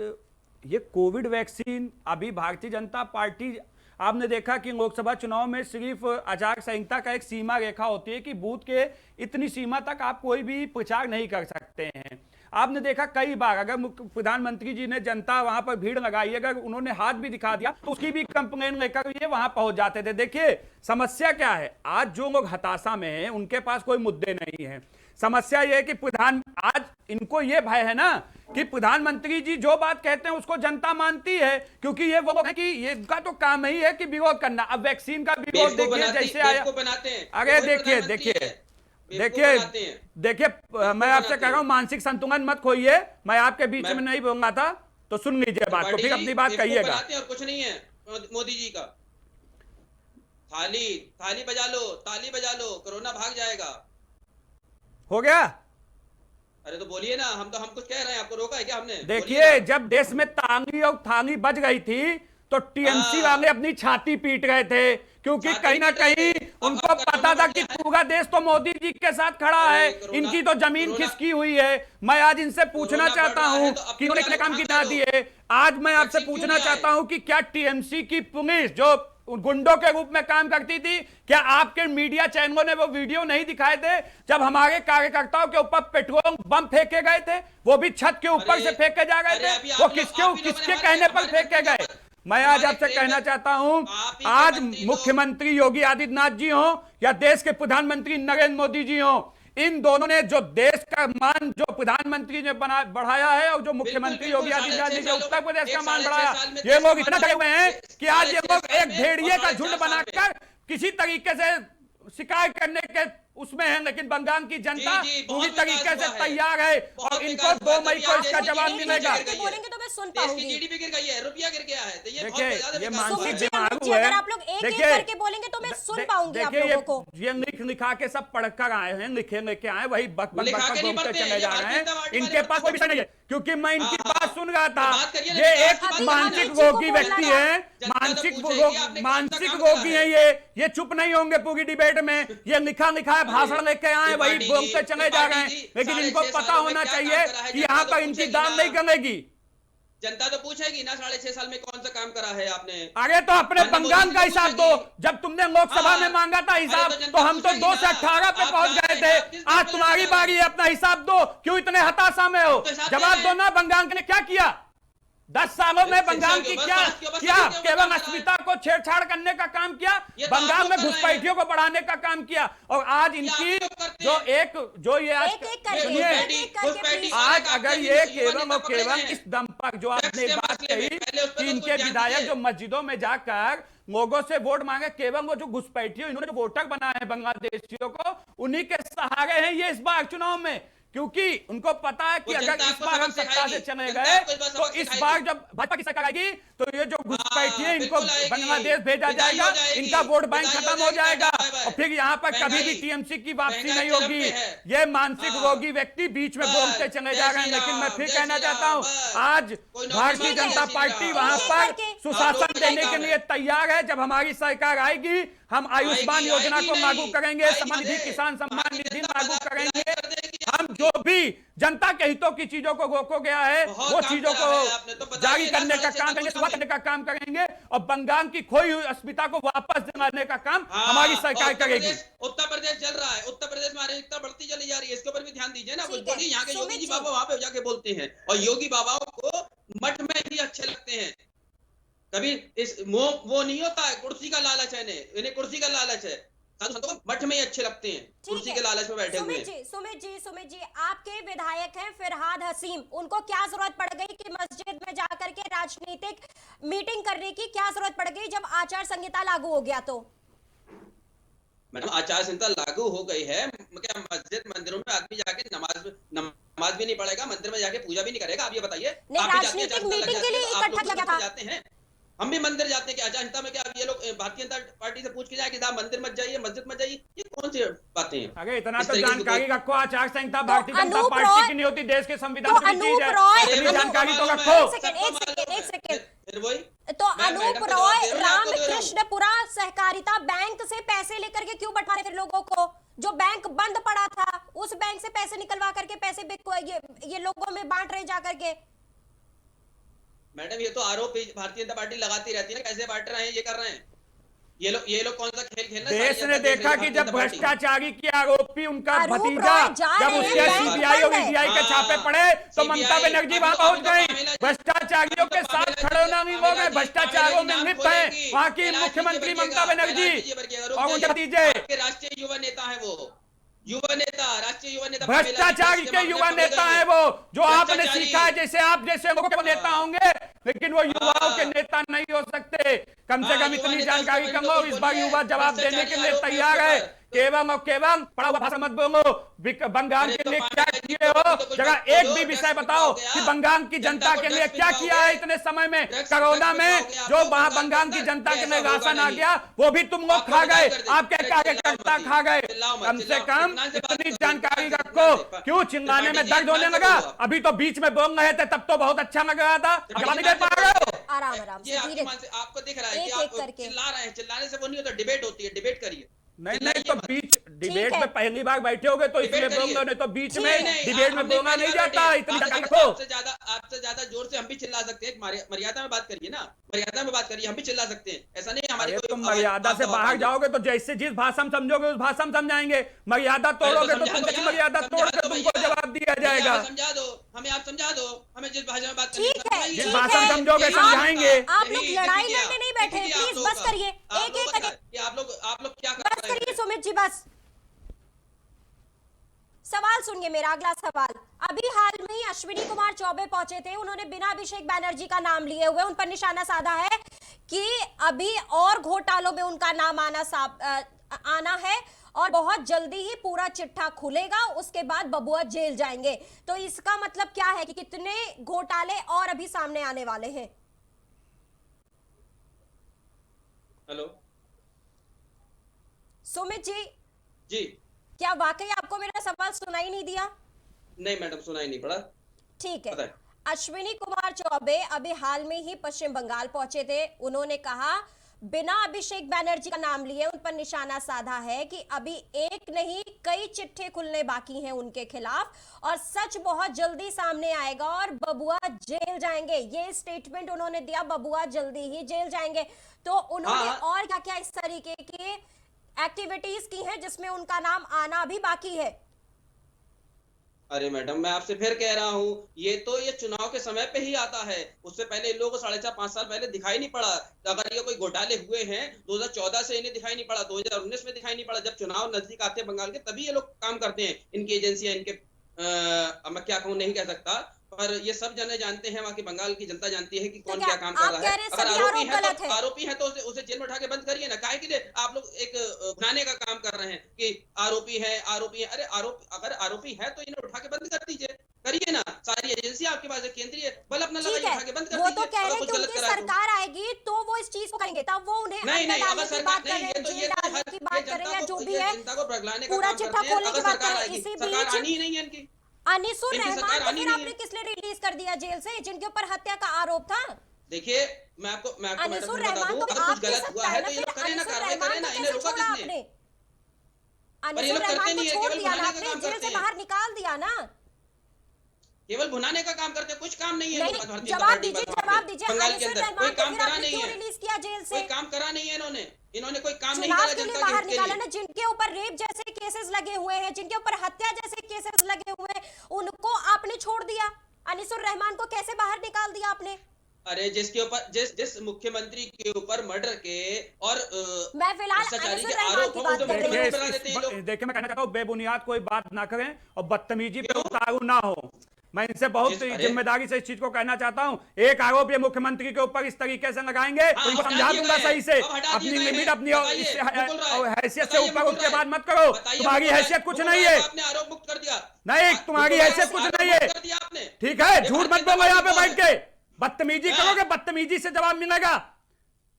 ये कोविड वैक्सीन, अभी भारतीय जनता पार्टी, आपने देखा कि लोकसभा चुनाव में सिर्फ आचार संहिता का एक सीमा रेखा होती है कि बूथ के इतनी सीमा तक आप कोई भी प्रचार नहीं कर सकते हैं। आपने देखा कई बार अगर प्रधानमंत्री जी ने जनता वहां पर भीड़ लगाई, अगर उन्होंने हाथ भी दिखा दिया तो उसकी भी कंप्लेन लेकर ये वहां पहुंच जाते थे। देखिए समस्या क्या है, आज जो लोग हताशा में हैं उनके पास कोई मुद्दे नहीं है। समस्या यह है कि आज इनको यह भय है ना कि प्रधानमंत्री जी जो बात कहते हैं उसको जनता मानती है, क्योंकि ये वो है कि ये इनका तो काम ही है कि विरोध करना। अब वैक्सीन का विरोध देखिए जैसे आया, अरे देखिए मैं आपसे कह रहा हूं मानसिक संतुलन मत खोइए। मैं आपके बीच में नहीं बोलूंगा था, तो सुन लीजिए बात को, फिर अपनी बात कहिएगा। और कुछ नहीं है मोदी जी का, थाली बजा लो, कोरोना भाग जाएगा। हो गया? अरे तो बोलिए ना, हम कुछ कह रहे हैं, आपको रोका है क्या हमने? देखिए जब देश में तांगी और थांगी बज गई थी तो टीएमसी वाले अपनी छाती पीट गए थे, क्योंकि कहीं ना कहीं उनको पता था कि पूरा देश तो मोदी जी के साथ खड़ा है, इनकी तो जमीन खिसकी हुई है। मैं आज इनसे पूछना चाहता हूं कि उन्होंने इतने काम कितना दिए। आज मैं आपसे पूछना चाहता हूं कि क्या टीएमसी की पुलिस जो गुंडों के रूप में काम करती थी, क्या आपके मीडिया चैनलों ने वो वीडियो नहीं दिखाए थे जब हमारे कार्यकर्ताओं के ऊपर पेट्रोल बम फेंके गए थे? वो भी छत के ऊपर से फेंके जा गए थे, वो किसके कहने पर फेंके गए? मैं आज आपसे कहना चाहता हूं, आज मुख्यमंत्री योगी आदित्यनाथ जी हो या देश के प्रधानमंत्री नरेंद्र मोदी जी हो, इन दोनों ने जो देश का मान जो प्रधानमंत्री ने बढ़ाया है और जो मुख्यमंत्री योगी आदित्यनाथ जी ने उत्तर प्रदेश का मान बढ़ाया, ये लोग इतना डरे हुए हैं कि आज ये लोग एक भेड़िए का झुंड बनाकर किसी तरीके से शिकायत करने के उसमें है, लेकिन बंगाल की जनता पूरी तरीके से तैयार है और इनको 2 मई को इसका जवाब मिलेगा। बोलेंगे तो मैं सुन पाऊंगी। जीडीपी गिर गई है, रुपया गिर गया है, तो ये देखिए ये मानसिक बीमारू अगर है। आप लोग एक करके बोलेंगे तो मैं सुन पाऊंगी आप लोगों को। ये लिखा के सब पढ़कर आए हैं, लेके आए, वही बक घूमते चले जा रहे हैं। इनके पास कोई विषय नहीं है, क्योंकि मैं इनकी बात सुन रहा था। ये एक मानसिक रोगी व्यक्ति है, मानसिक रोगी है ये चुप नहीं होंगे पूरी डिबेट में। ये लिखा भाषण लेके आए, वही बोलते चले जा रहे हैं, लेकिन इनको पता होना चाहिए कि यहाँ पर इनकी दाम नहीं करेगी। जनता तो पूछेगी ना 6.5 साल में कौन सा काम करा है आपने। अरे तो अपने बंगाल का हिसाब दो। जब तुमने लोकसभा में मांगा था हिसाब, तो हम तो 2 से 18 पे पहुंच गए थे। आज तुम्हारी बारी है, अपना हिसाब दो। क्यों इतने हताशा में हो? जवाब दो ना, बंगाल ने क्या किया? 10 सालों में शिक्षा बंगाल के की ऊपर, क्या स्वास्थ्य के ऊपर किया? सभी के ऊपर केवल कर रहा है। अस्मिता को छेड़छाड़ करने का काम किया, ये तो बंगाल आप में लोग कर रहे घुसपैठियों को बढ़ाने का काम किया। और आज ये इनकी आप लोग करते जो हैं। एक जो ये आज एक-एक करके, सुनिए, एक-एक करके घुसपैठी, प्लीज। सारे आज काफी अगर अभी ये युवा केवल नेता और पकड़े केवल गए हैं। इस दम पर जो टैक्स आपने के बात मसले में कही पहले उस पर कि तो इनके ध्यान विधायक दीजिए। जो मस्जिदों में जाकर लोगों से वोट मांगे, केवल वो जो घुसपैठियों इन्होंने जो वोटर बनाए हैं बांग्लादेशियों को, उन्हीं के सहारे हैं ये इस बार चुनाव में। क्योंकि उनको पता है कि वो अगर जनता इस आपको बार हम सबक सत्ता से सिखाएगी। चले जनता गए आपको इस बार तो सबक इस सिखाएगी। बार जब भाजपा की सरकार आएगी तो ये जो घुसपैठिए इनको बिल्कुल आएगी। बांग्लादेश भेजा विदाई हो जाएगा, जाएगी। इनका वोट बैंक विदाई हो खत्म हो जाएगी, जाएगा बाय बाय। और फिर यहाँ पर कभी भी महंगाई- टीएमसी की वापसी महंगाई नहीं चरम होगी। पे है। ये मानसिक हाँ। रोगी व्यक्ति बीच में बस, बोलते चले जय जा रहे हैं। श्री लेकिन मैं राम, फिर जय कहना श्री चाहता हूँ, राम, आज कोई नौकरी भारतीय मांगे, जनता जय श्री पार्टी राम। वहां एक-एक पर करके। सुशासन आप लोग देने क्या के काम लिए है? तैयार है। जब हमारी सरकार आएगी, हम आयुष्मान आएगी, योजना आएगी को लागू नहीं। करेंगे, आएगी समृद्धि नहीं। किसान सम्मान भारतीय निधि जनता लागू पार्टी करेंगे। कर देगी हम आपकी। जो भी जनता के हितों की चीजों को रोको गया है बहुत वो काम चीजों करा है आपने, तो को बताइए जारी ना, करने का साढ़े काम छह करेंगे, तक शुरुआत करने का काम करेंगे और बंगाल की खोई हुई अस्मिता को वापस दिलाने का काम हाँ, हमारी सरकार और करेगी। उत्तर प्रदेश चल रहा है, उत्तर प्रदेश में अराजकता बढ़ती चली जा रही है, इसके ऊपर भी ध्यान दीजिए ना। ठीक है, बोलिए, यहाँ के सुमित योगी जी जी। बाबा वहां पे जाके बोलते हैं और योगी बाबाओं को मठ में ही अच्छे लगते हैं। कभी इस वो नहीं होता है, कुर्सी का लालच है इन्हें कुर्सी का लालच है। साधु संतों को मठ में ही अच्छे लगते हैं, ठीक कुर्सी है। के लालच में बैठे हुए हैं। सुमित जी, आपके विधायक हैं फिरहाद हसीम, उनको क्या जरूरत पड़ गई कि मस्जिद में जाकर के राजनीतिक मीटिंग करने की क्या जरूरत पड़ गई जब आचार संहिता लागू हो गया? तो मैडम, आचार संहिता लागू हो गई है, क्या मस्जिद मंदिरों में आदमी जाके नमाज भी नहीं पढ़ेगा, मंदिर में जाके पूजा भी नहीं करेगा? आप ये बताइए। नहीं, आप भी जाते हैं, राजनीतिक आचार संहिता मीटिंग के लग लिए जाती है, तो आप इकट्ठा लोग किया था। जाते हैं, हम भी मंदिर जाते हैं कि आचार संहिता में क्या ये लोग भारतीय जनता पार्टी से पूछ के जाए कि साहब मंदिर मत जाइए, मस्जिद मत जाइए? ये कौन सी बातें हैं? अगर इतना इस तो तरीके से जानकारी कोई- रखो, आचार संहिता तो भारतीय जनता अनूप पार्टी रॉय- की नहीं होती, देश के संविधान तो की चीज अनूप है। रॉय- इतनी अरे जानकारी तो मालूम है, रखो। एक सेकंड, सबको मालूम है। एक सेकंड। फिर वही तो मैं अनूप मैडम को रॉय जवाब दे रहा हूं, आपको दे रहा हूं। रामकृष्णपुरा सहकारिता बैंक से पैसे लेकर के क्यों बैठा रहे थे लोगों को? जो बैंक बंद पड़ा था उस बैंक से पैसे निकलवा करके पैसे ये लोगों में बांट रहे जा करके। मैडम, ये तो आरोप भारतीय जनता पार्टी लगाती रहती है ना, कैसे बांट रहे हैं, ये कर रहे हैं। ये लोग कौन सा खेल खेलना? देश ने देखा कि जब भ्रष्टाचारी की आरोपी उनका अनूप भतीजा रॉय जा जब रहे उसके हैं, बैंक सीबीआई और बंद है। ईडीआई के छापे पड़े तो CBI ममता बनर्जी वहां पहुंच गई। भ्रष्टाचारियों के साथ खड़े होना नहीं हो गए, भ्रष्टाचारियों में लिप्त है वहां की मुख्यमंत्री ममता बनर्जी और उनके भतीजे। राष्ट्रीय युवा नेता है वो, युवा नेता, राष्ट्रीय युवा नेता। भ्रष्टाचारी के युवा नेता है वो, जो आपने सीखा है। जैसे आप जैसे लोगों के नेता होंगे, लेकिन वो युवाओं के नेता नहीं हो सकते। कम से कम इतनी जानकारी कम हो। इस बार युवा जवाब देने के लिए तैयार है। केवल और केवल पढ़ा हुआ भाषा मत बोलो। बंगाल के लिए क्या किए हो, जरा एक भी विषय बताओ कि बंगाल की जनता के लिए क्या किया है इतने समय में। कोरोना में जो वहां बंगाल की जनता के लिए राशन आ गया वो भी तुम लोग खा गए, आपके कार्यकर्ता खा गए। कम से कम इतनी जानकारी रखो। क्यों चिल्लाने में दर्द होने लगा? अभी तो बीच में बोल रहे थे तब तो बहुत अच्छा लग रहा था, जवाब नहीं दे पा रहे हो। आराम आराम ये से आपकी धीरे। आपको दिख रहा है कि एक आप एक करके। चिल्ला रहे हैं, चिल्लाने से वो नहीं होता, डिबेट होती है, डिबेट करिए। नहीं नहीं, तो बीच डिबेट है। में पहली बार बैठे होगे तो इसलिए डिबेट बोल करिए। रहे, नहीं तो बीच ठीक में है। डिबेट में बोलना नहीं जाता। इतनी जानकारी रखो। आपसे ज्यादा जोर से हम भी चिल्ला सकते हैं, मर्यादा में बात करिए ना, मर्यादा में बात करिए, हम भी चिल्ला सकते हैं। ऐसा नहीं है हमारी अरे कोई तुम आवाज- मर्यादा से आवाज- बाहर आवाज- जाओगे तो जैसे जिस भाषा में समझोगे उस भाषा में समझाएंगे। मर्यादा तोड़ोगे तो समझा तुमसे दो मर्यादा यार, तोड़ समझा के दो तुमको भैया। जवाब दिया भैया, जाएगा। हमें समझा दो, हमें आप समझा दो, हमें जिस भाषा में बात करनी ठीक है, समझाइए। जिस ठीक भाषा में है। समझोगे आप- समझाएंगे। आप लोग लड़ाई लड़ने नहीं बैठे, प्लीज बस करिए। एक एक करके आप लोग क्या कर बस रहे हैं? करिए सुमित जी, बस। सवाल सुनिए मेरा, अगला सवाल। अभी हाल में ही अश्विनी कुमार चौबे पहुंचे थे, उन्होंने बिना अभिषेक बैनर्जी का नाम लिए हुए उन पर निशाना साधा है कि अभी और घोटालों में उनका नाम आना है और बहुत जल्दी ही पूरा चिट्ठा खुलेगा, उसके बाद बबुआ जेल जाएंगे। तो इसका मतलब क्या है कि कितने घोटाले और अभी सामने आने वाले हैं? हेलो सुमित जी, जी, क्या वाकई आपको मेरा सवाल सुनाई नहीं दिया? नहीं मैडम, सुनाई नहीं पड़ा। ठीक है। बताएं। अश्विनी कुमार चौबे अभी हाल में ही पश्चिम बंगाल पहुंचे थे, उन्होंने कहा बिना अभिषेक बैनर्जी का नाम लिए उन पर निशाना साधा है कि अभी एक नहीं कई चिट्ठे खुलने बाकी हैं उनके खिलाफ और सच बहुत जल्दी सामने आएगा और बबुआ जेल जाएंगे। ये स्टेटमेंट उन्होंने दिया, बबुआ जल्दी ही जेल जाएंगे। तो उन्होंने हाँ। और क्या क्या इस तरीके की एक्टिविटीज की हैं जिसमें उनका नाम आना भी बाकी है? अरे मैडम, मैं आपसे फिर कह रहा हूँ, ये चुनाव के समय पे ही आता है। उससे पहले इन लोगों को 4.5 साल पहले दिखाई नहीं पड़ा। अगर ये कोई घोटाले हुए हैं 2014 से इन्हें दिखाई नहीं पड़ा, 2019 में दिखाई नहीं पड़ा। जब चुनाव नजदीक आते हैं बंगाल के, तभी ये लोग काम करते हैं, इनकी एजेंसियां, इनके मैं क्या कहूँ नहीं कह सकता, पर ये सब जने जानते हैं, वहाँ की बंगाल की जनता जानती है कि कौन क्या काम कर रहा है। अगर आरोपी है तो उसे जेल में उठा के बंद करिए ना। काहे के लिए आप लोग एक भुनाने का काम कर रहे हैं कि आरोपी है। अरे अगर आरोपी है तो इन्हें उठा के बंद कर दीजिए, करिए ना। सारी एजेंसी आपके पास है, केंद्रीय बल अपना लगाइए, उठा के बंद कर वो दीजिए। तो कह रहे हैं कि उनकी सरकार आएगी तो वो इस चीज को करेंगे, तब वो उन्हें नहीं, अगर सरकार नहीं, जेल डालने की बात कर रहे हैं, जो भी है जनता को भड़काने का पूरा काम चिट्ठा करते हैं। खोलने की अगर बात कर सरकार रहे हैं। आएगी, इसी सरकार बीच आनी ही नहीं है इनकी। अनिसुर इनकी रहमान सरकार को आनी फिर नहीं आपने है। किस लिए रिलीज कर दिया जेल से, जिनके ऊपर हत्या का आरोप था? देखिए, मैं आपको मैडम अनिसुर बता रहमान दूं, तो अगर आप कुछ गलत हुआ है तो ये लोग करें ना, कार्रवाई करें ना, इन्हें रोका किसने? अनिसुर रहमान को नहीं है, छोड़ केवल दिया ना भुनाने का आपने, काम जेल करते से हैं। बाहर निकाल दिया ना। केवल भुनाने का काम करते हैं, कुछ काम नहीं है। नहीं, भारतीय जनता जवाब पार्टी दीजिए, का वहाँ जवाब पे, दीजिए। बंगाल के अनिसुर अंदर कोई रहमान को काम फिर करा आपने नहीं क्यों है, रिलीज किया जेल कोई से? काम करा नहीं है इन्होंने कोई काम नहीं चुनाव करा के लिए जनता के बाहर हित के निकाला लिए। ना, जिनके ऊपर रेप जैसे केसेस लगे हुए हैं, जिनके ऊपर हत्या जैसे केसेस लगे हुए हैं, उनको आपने छोड़ दिया। अनिसुर रहमान को कैसे बाहर निकाल दिया आपने? अरे जिसके ऊपर जिस मुख्यमंत्री के ऊपर मर्डर के और मैं फिलहाल भ्रष्टाचारी अनिसुर के रहमान आरोप की हो, बात उसे कर रही मुख्यमंत्री हूँ। बना देते हैं ये लोग। देखिए, मैं कहना चाहता हूँ बेबुनियाद कोई बात ना करें और बदतमीजी पे क्यों? उतारू ना हो। मैं इनसे बहुत अरे! जिम्मेदारी से इस चीज को कहना चाहता हूँ। एक आरोप ये मुख्यमंत्री के ऊपर इस तरीके से लगाएंगे तो इनको हटा समझा दिए दूंगा गए सही से। हैं, अब हटा अपनी दिए गए लिमिट, हैं। अपनी बताइए, मुकुल राय, हैसियत से बताइए, ऊपर मुकुल उठ के राय, बात मत करो। बताइए, तुम्हारी मुकुल राय, हैसियत कुछ मुकुल नहीं राय है। को आपने आरोप मुक्त कर दिया। नहीं, तुम्हारी मुकुल राय हैसियत को कुछ आरोप नहीं मुक्त है। कर दिया आपने। ठीक है, ये झूठ भारतीय मत बोलो यहाँ पे जनता बैठ पार्टी के। बदतमीजी हाँ। करोगे, बदतमीजी से जवाब मिलेगा।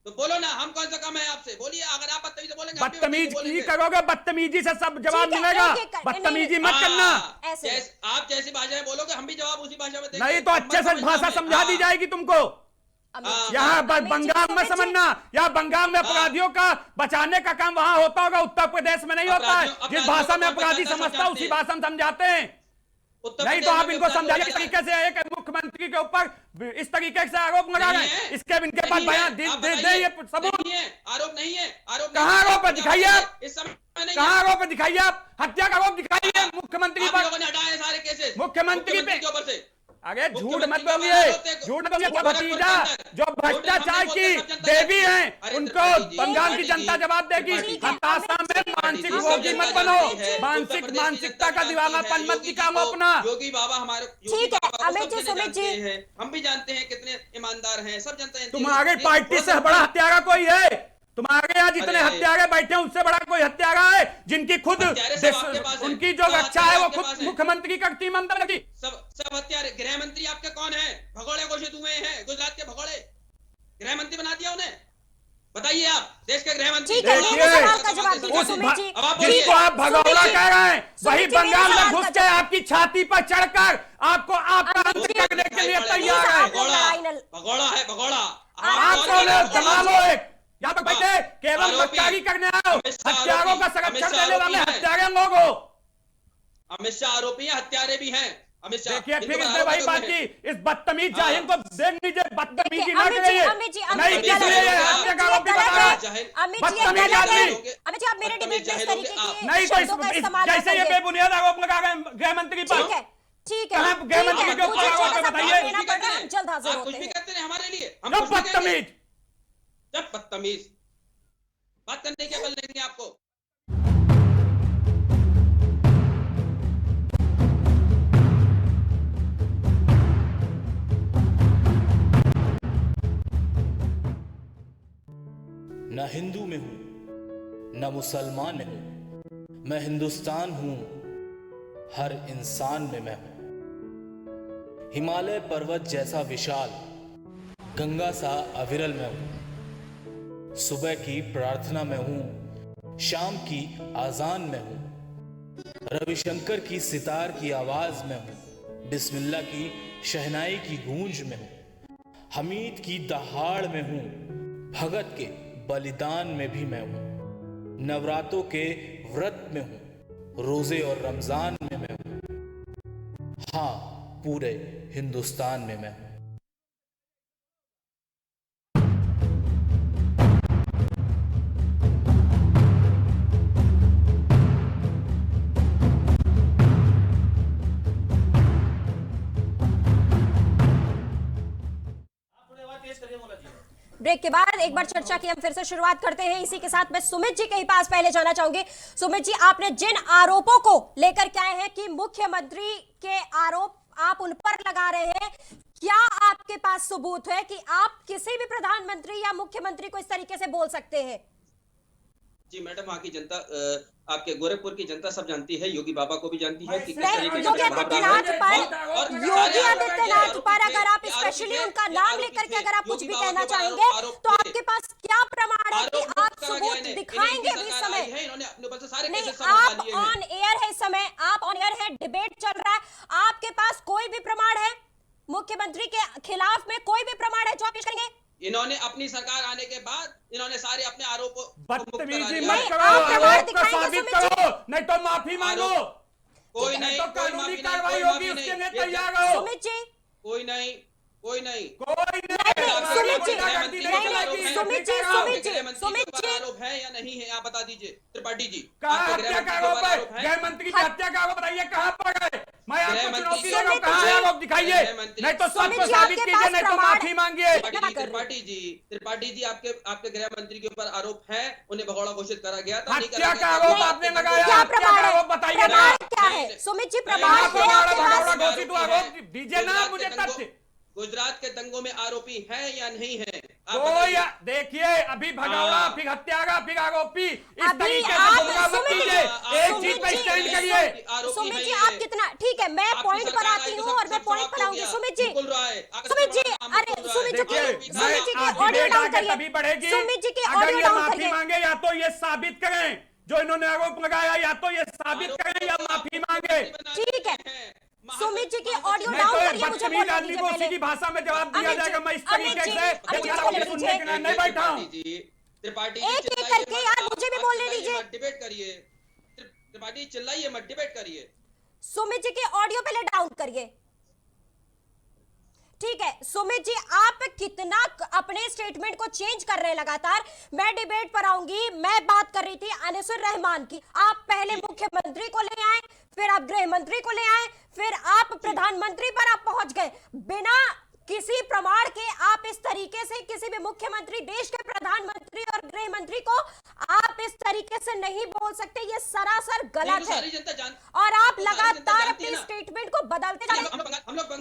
तो बोलो ना, हम कौन सा कम है आपसे? बोलिए, अगर आप बदतमीजी बोलेंगे, हम भी बदतमीजी बोलेंगे। करोगे, बदतमीजी से सब जवाब ठीक है, मिलेगा। एक-एक कर- बदतमीजी नहीं, मत करना। ऐसे। आप जैसी भाषा में बोलोगे, हम भी जवाब उसी भाषा में देंगे। नहीं तो हम अच्छे मत से समझना भाषा हमें। समझा दी हाँ। जाएगी तुमको। अमित- यहाँ अमित जी, बंगाल में सुमित जी, समझना, या बंगाल में अपराधियों का बचाने का काम वहां होता होगा, उत्तर प्रदेश में नहीं होता है। जिस अपराधियों भाषा में को अपराधी बचाता समझता है उसी समझाते भाषा में समझाते हैं। उत्तर नहीं प्रदेश तो आप में इनको अपराध समझाइए हो किस जाता है। तरीके से एक मुख्यमंत्री के ऊपर इस तरीके से आरोप लगा रहे नहीं हैं। है, इसके इनके पास नहीं है, बयान आप दे बताइए। ये सबूत। नहीं है, आरोप नहीं है, आरोप कहाँ नहीं है। आरोप है? दिखाइए आप। इस समय नहीं कहाँ है। आरोप है? दिखाइए आप। हत्या का आरोप दिखाइए मुख्यमंत्री आप पर। लोगों ने हटाए हैं सारे केसेस मुख्यमंत्री पे। के ऊपर से। अरे झूठ मत मुख्यमंत्री के बोलिए, बारे में झूठ मत बोलिए। झूठ भतीजा बोलते हैं। जो झूठ भ्रष्टाचार हम नहीं की बोलते, सब जनता देवी जानती है। हैं, अरे उनको त्रिपाठी जी, बंगाल की त्रिपाठी जनता जी, जवाब देगी। त्रिपाठी जी, हताशा में त्रिपाठी मानसिक जी, रोगी सब मत जनता बनो। जानती है। उत्तर मानसिक प्रदेश की मानसिकता जनता का जानती दीवानापन है। मत योगी जी दिखाओ को- अपना। योगी बाबा हमारे योगी ठीक है, बाबा को अमित सब जी, जने सुमित जी। जानते हैं। हम भी जानते हैं कितने ईमानदार हैं, सब जनता जानती है। तुम्हारी ये पार्टी थोड़ा से सा- बड़ा हत्यारा कोई है? तुम्हारे यहाँ जितने अरे! हत्यारे बैठे हैं उससे बड़ा कोई हत्यारा है? जिनकी खुद हत्यारे सब आपके पास है। उनकी जो सब रक्षा है हत्यारे वो आपके खुद पास है। मुख्यमंत्री करती ममता की। सब हत्यारे। गृह मंत्री आपके कौन है? भगोड़े घोषित हुए हैं, गुजरात के भगोड़े। गृह मंत्री बना दिया उन्हें। बताइए आप, देश के गृह मंत्री। ठीक है, देखिए, मेरे सवाल का जवाब दीजिए उस सुमित जी। अब आप बोलिए। जिसको आप भगौड़ा सुमित जी, कह रहे हैं सुमित वही जी, मेरे बंगाल में सवाल घुस का के जवाब- आपकी छाती पर चढ़कर आपको आपका अमित अंत जी, करने के लिए प्लीज तैयार आप है। लोग लड़ाई न- भगोड़ा है, भगोड़ा। आप कौन है? दलालो एक यहाँ पर बैठे केवल आरोपी। बदकारी करने आओ। अमित शाह हत्यारों का आरोपी। अमित संरक्षण शाह देने वाले आरोपी है। हत्यारे लोग हो। अमित शाह आरोपी है, हत्यारे भी हैं। अमित शाह देखिए इनके फिर पर इसने आरोप वही लगे बात हुए हैं। की। इस बदतमीज हाँ। जाहिल को देख लीजिए, बदतमीजी देखिए, ना अमित जी, करिए। अमित जी, नहीं अमित जी, किसी ये गलत हत्या है। का आरोप भी गलत बता रहा है। है। अमित जी, ये बदतमीज गलत है। आदमी। अमित जी, आप मेरे डिबेट में इस जाहिल तरीके होंगे के नहीं तो शब्दों का इस्तेमाल ना जैसे ये करिए। बेबुनियाद आरोप लगा रहे हैं गृह मंत्री पर। ठीक है, ठीक है, कहाँ ठीक गृह है, मंत्री के ऊपर मुझे आरोप थोड़ा सा बताइए। ब्रेक लेना पड़ रहा है, हम जल्द हाजिर आप कुछ होते भी हैं। कहते हैं हमारे लिए, हम जो कुछ भी कहेंगे। बदतमीज। जब बदतमीज बात करने की अकल नहीं है आपको। न हिंदू में हूं न मुसलमान में हूं, मैं हिंदुस्तान हूं, हर इंसान में मैं हूं। हिमालय पर्वत जैसा विशाल, गंगा सा अविरल मैं हूं। सुबह की प्रार्थना में हूं, शाम की आजान में हूं। रविशंकर की सितार की आवाज में हूं, बिस्मिल्लाह की शहनाई की गूंज में हूं। हमीद की दहाड़ में हूं, भगत के बलिदान में भी मैं हूं। नवरातों के व्रत में हूं, रोजे और रमजान में मैं हूं। हाँ, पूरे हिंदुस्तान में मैं हूं। ब्रेक के बाद एक बार चर्चा की हम फिर से शुरुआत करते हैं। इसी के साथ मैं सुमित जी के ही पास पहले जाना चाहूंगी। सुमित जी, आपने जिन आरोपों को लेकर के आए हैं कि मुख्यमंत्री के आरोप आप उन पर लगा रहे हैं, क्या आपके पास सबूत है कि आप किसी भी प्रधानमंत्री या मुख्यमंत्री को इस तरीके से बोल सकते हैं? जी मैडम, वहाँ की जनता, आपके गोरखपुर की जनता सब जानती है, योगी बाबा को भी जानती है कि किस तरीके से योगी आदित्यनाथ पर अगर आप स्पेशली उनका नाम लेकर के अगर आप कुछ भी कहना चाहेंगे तो आपके पास क्या प्रमाण है कि आप सबूत दिखाएंगे भी इस समय? नहीं, आप ऑन एयर है इस समय, आप ऑन एयर है, डिबेट चल रहा है, आपके पास कोई भी प्रमाण है मुख्यमंत्री के खिलाफ में? कोई भी प्रमाण है जो आप पेश करेंगे? इन्होंने अपनी सरकार आने के बाद इन्होंने सारे अपने आरोपों बदतमीजी मत करो, आरोप को साबित करो, नहीं तो माफी मांगो। कोई नहीं, तो कानूनी कार्रवाई होगी, उसके लिए तैयार हो। सुमित जी, कोई नहीं, कोई नहीं, सुमित जी आरोप है या नहीं है, आप बता दीजिए। त्रिपाठी जी, हत्या का आरोप है, गृह मंत्री की हत्या का आरोप बताइए, कहाँ पर है? मैं आपको चुनौती दे रहा हूँ, कहाँ आरोप दिखाइए, नहीं तो सबको साबित कीजिए, नहीं तो माफी मांगिए। त्रिपाठी जी, आपके गृह मंत्री के ऊपर आरोप है, उन्हें भगोड़ा घोषित करा गया था। हत्या का आरोप आपने लगाया, क्या हत्या का आरोप बताइए ना। क्या है सुमित जी? प्रमाण भगोड़ा घोषित आरोप दीजिए ना मुझे तथ्य। गुजरात के दंगों में आरोपी है या नहीं है? कोई देखिए, अभी भगौड़ा, फिर हत्यारा, फिर आरोपी, इस तरीके से गुमराह मत कीजिए, एक चीज पे स्टैंड करिए। सुमित जी, आप कितना ठीक है, मैं पॉइंट पर आती हूँ और मैं पॉइंट पर आऊंगी। सुमित जी, अरे सुमित जी की ऑडियो डाउन करिए, तभी बढ़ेगी सुमित जी की अगर ऑडियो ये डाउन माफी करिए। मांगे, या तो ये साबित करें जो इन्होंने आरोप लगाया, या तो ये साबित करें या माफी मांगे। ठीक है, सुमित जी की ऑडियो डाउन करिए, मुझे बोलने आदमी दीजिए को उसी पहले। की भाषा में जवाब दिया जाएगा। मैं इस तरीके से सुनने के लिए नहीं बैठा हूँ। त्रिपाठी एक एक करके यार मुझे भी बोलने दीजिए। डिबेट करिए, त्रिपाठी चिल्लाइए मत, डिबेट करिए। सुमित जी की ऑडियो पहले डाउन करिए। ठीक है सुमित जी, आप कितना अपने स्टेटमेंट को चेंज कर रहे हैं लगातार। मैं डिबेट पर आऊंगी, मैं बात कर रही थी अनिसुर रहमान की। आप पहले मुख्यमंत्री को ले आए, फिर आप गृह मंत्री को ले आए, फिर आप प्रधानमंत्री पर आप पहुंच गए। बिना किसी प्रमाण के आप इस तरीके से किसी भी मुख्यमंत्री, देश के प्रधानमंत्री और गृह मंत्री को आप इस तरीके से नहीं बोल सकते। ये सरासर गलत है और आप लगातार अपने स्टेटमेंट को बदलते जा रहे हैं।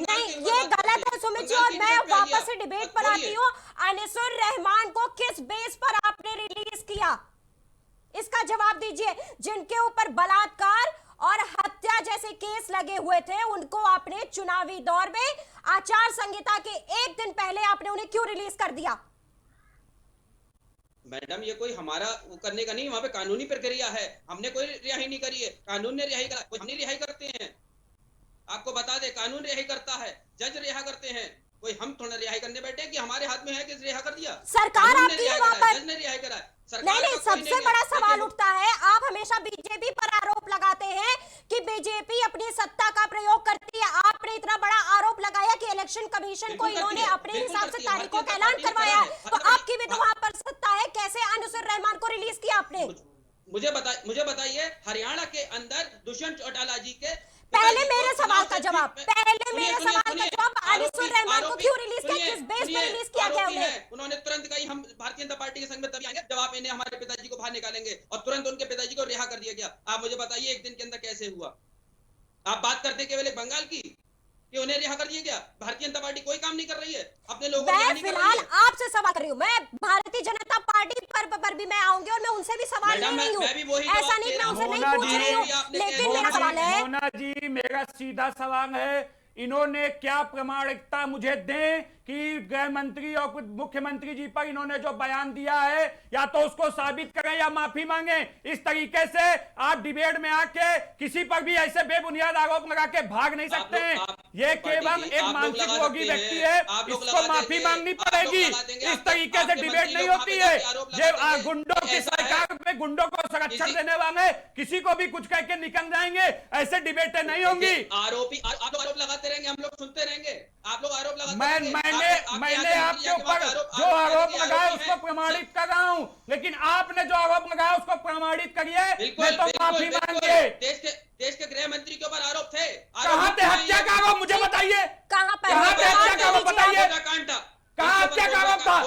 नहीं, ये गलत है सुमित जी। और मैं वापस से डिबेट पर आती हूँ। अनिसुर रहमान को किस बेस पर आपने रिलीज किया, इसका जवाब दीजिए। जिनके ऊपर बलात्कार और हत्या जैसे केस लगे हुए थे, उनको आपने चुनावी दौर में आचार संहिता के एक दिन पहले आपने उन्हें क्यों रिलीज कर दिया? मैडम, ये कोई हमारा वो करने का नहीं, वहां पे कानूनी प्रक्रिया है। हमने कोई रिहाई नहीं करी है, कानून ने रिहाई करा। कोई हम नहीं रिहाई करते हैं, आपको बता दे, कानून रिहाई करता है, जज रिहा करते हैं। कोई हम थोड़ा रिहाई करने बैठे कि हमारे हाथ में है कि रिहा कर दिया? सरकार आपकी है वहां पर, जज ने रिहाई करा। नहीं, सबसे बड़ा सवाल उठता है, आप हमेशा बीजेपी पर आरोप लगाते हैं कि बीजेपी अपनी सत्ता का प्रयोग करती है। आपने इतना बड़ा आरोप लगाया कि इलेक्शन कमीशन को इन्होंने अपने हिसाब से तारीखों का ऐलान करवाया है, तो आपकी भी तो वहां पर सत्ता है। कैसे अनिसुर रहमान को रिलीज किया आपने? मुझे बताइए, हरियाणा के अंदर दुष्यंत चौटाला जी के पहले मेरे सवाल का जवाब, अनिसुर रहमान को क्यों रिलीज किया, किस बेस पर रिलीज किया गया उन्हें? उन्होंने तुरंत कही हम भारतीय जनता पार्टी के संग में तभी आएंगे जब आप इन्हें हमारे पिताजी को बाहर निकालेंगे, और तुरंत उनके पिताजी को रिहा कर दिया गया। आप मुझे बताइए एक दिन के अंदर कैसे हुआ? आप बात करते केवल बंगाल की कि उन्हें रिहा कर दिया गया। भारतीय जनता पार्टी कोई काम नहीं कर रही है, अपने लोगों को मैं फिलहाल आपसे सवाल कर रही हूँ। मैं भारतीय जनता पार्टी पर भी मैं आऊंगी और मैं उनसे भी सवाल ले रही हूँ। ऐसा नहीं, मैं उनसे नहीं पूछ रही हूँ, लेकिन मेरा सवाल है मोना जी, मेरा सीधा सवाल है, इन्होंने क्या प्रमाणिकता मुझे दें कि गृह मंत्री और मुख्यमंत्री जी पर इन्होंने जो बयान दिया है, या तो उसको साबित करें या माफी मांगे। इस तरीके से आप डिबेट में आके किसी पर भी ऐसे बेबुनियाद आरोप लगा के भाग नहीं सकते हैं। ये केवल एक मानसिक रोगी व्यक्ति है, इसको माफी मांगनी पड़ेगी। इस तरीके से डिबेट नहीं होती है। ये गुंडों की सरकार में गुंडों को संरक्षण देने वाले किसी को भी कुछ कह के निकल जाएंगे, ऐसे डिबेटें नहीं होंगी। आरोपी आरोप लगाते रहेंगे, हम लोग सुनते रहेंगे। आप लोग आरोप लगाते मैंने आपके ऊपर जो आरोप लगाया उसको प्रमाणित कर रहा हूं, लेकिन आपने जो आरोप लगाया उसको प्रमाणित करिए, नहीं तो माफी मांगिए। देश के गृह मंत्री के ऊपर आरोप थे। कहां पे हत्या का आरोप मुझे बताइए, कहां पे हत्या का आरोप बताइए। कहाँ हत्या का आरोप था?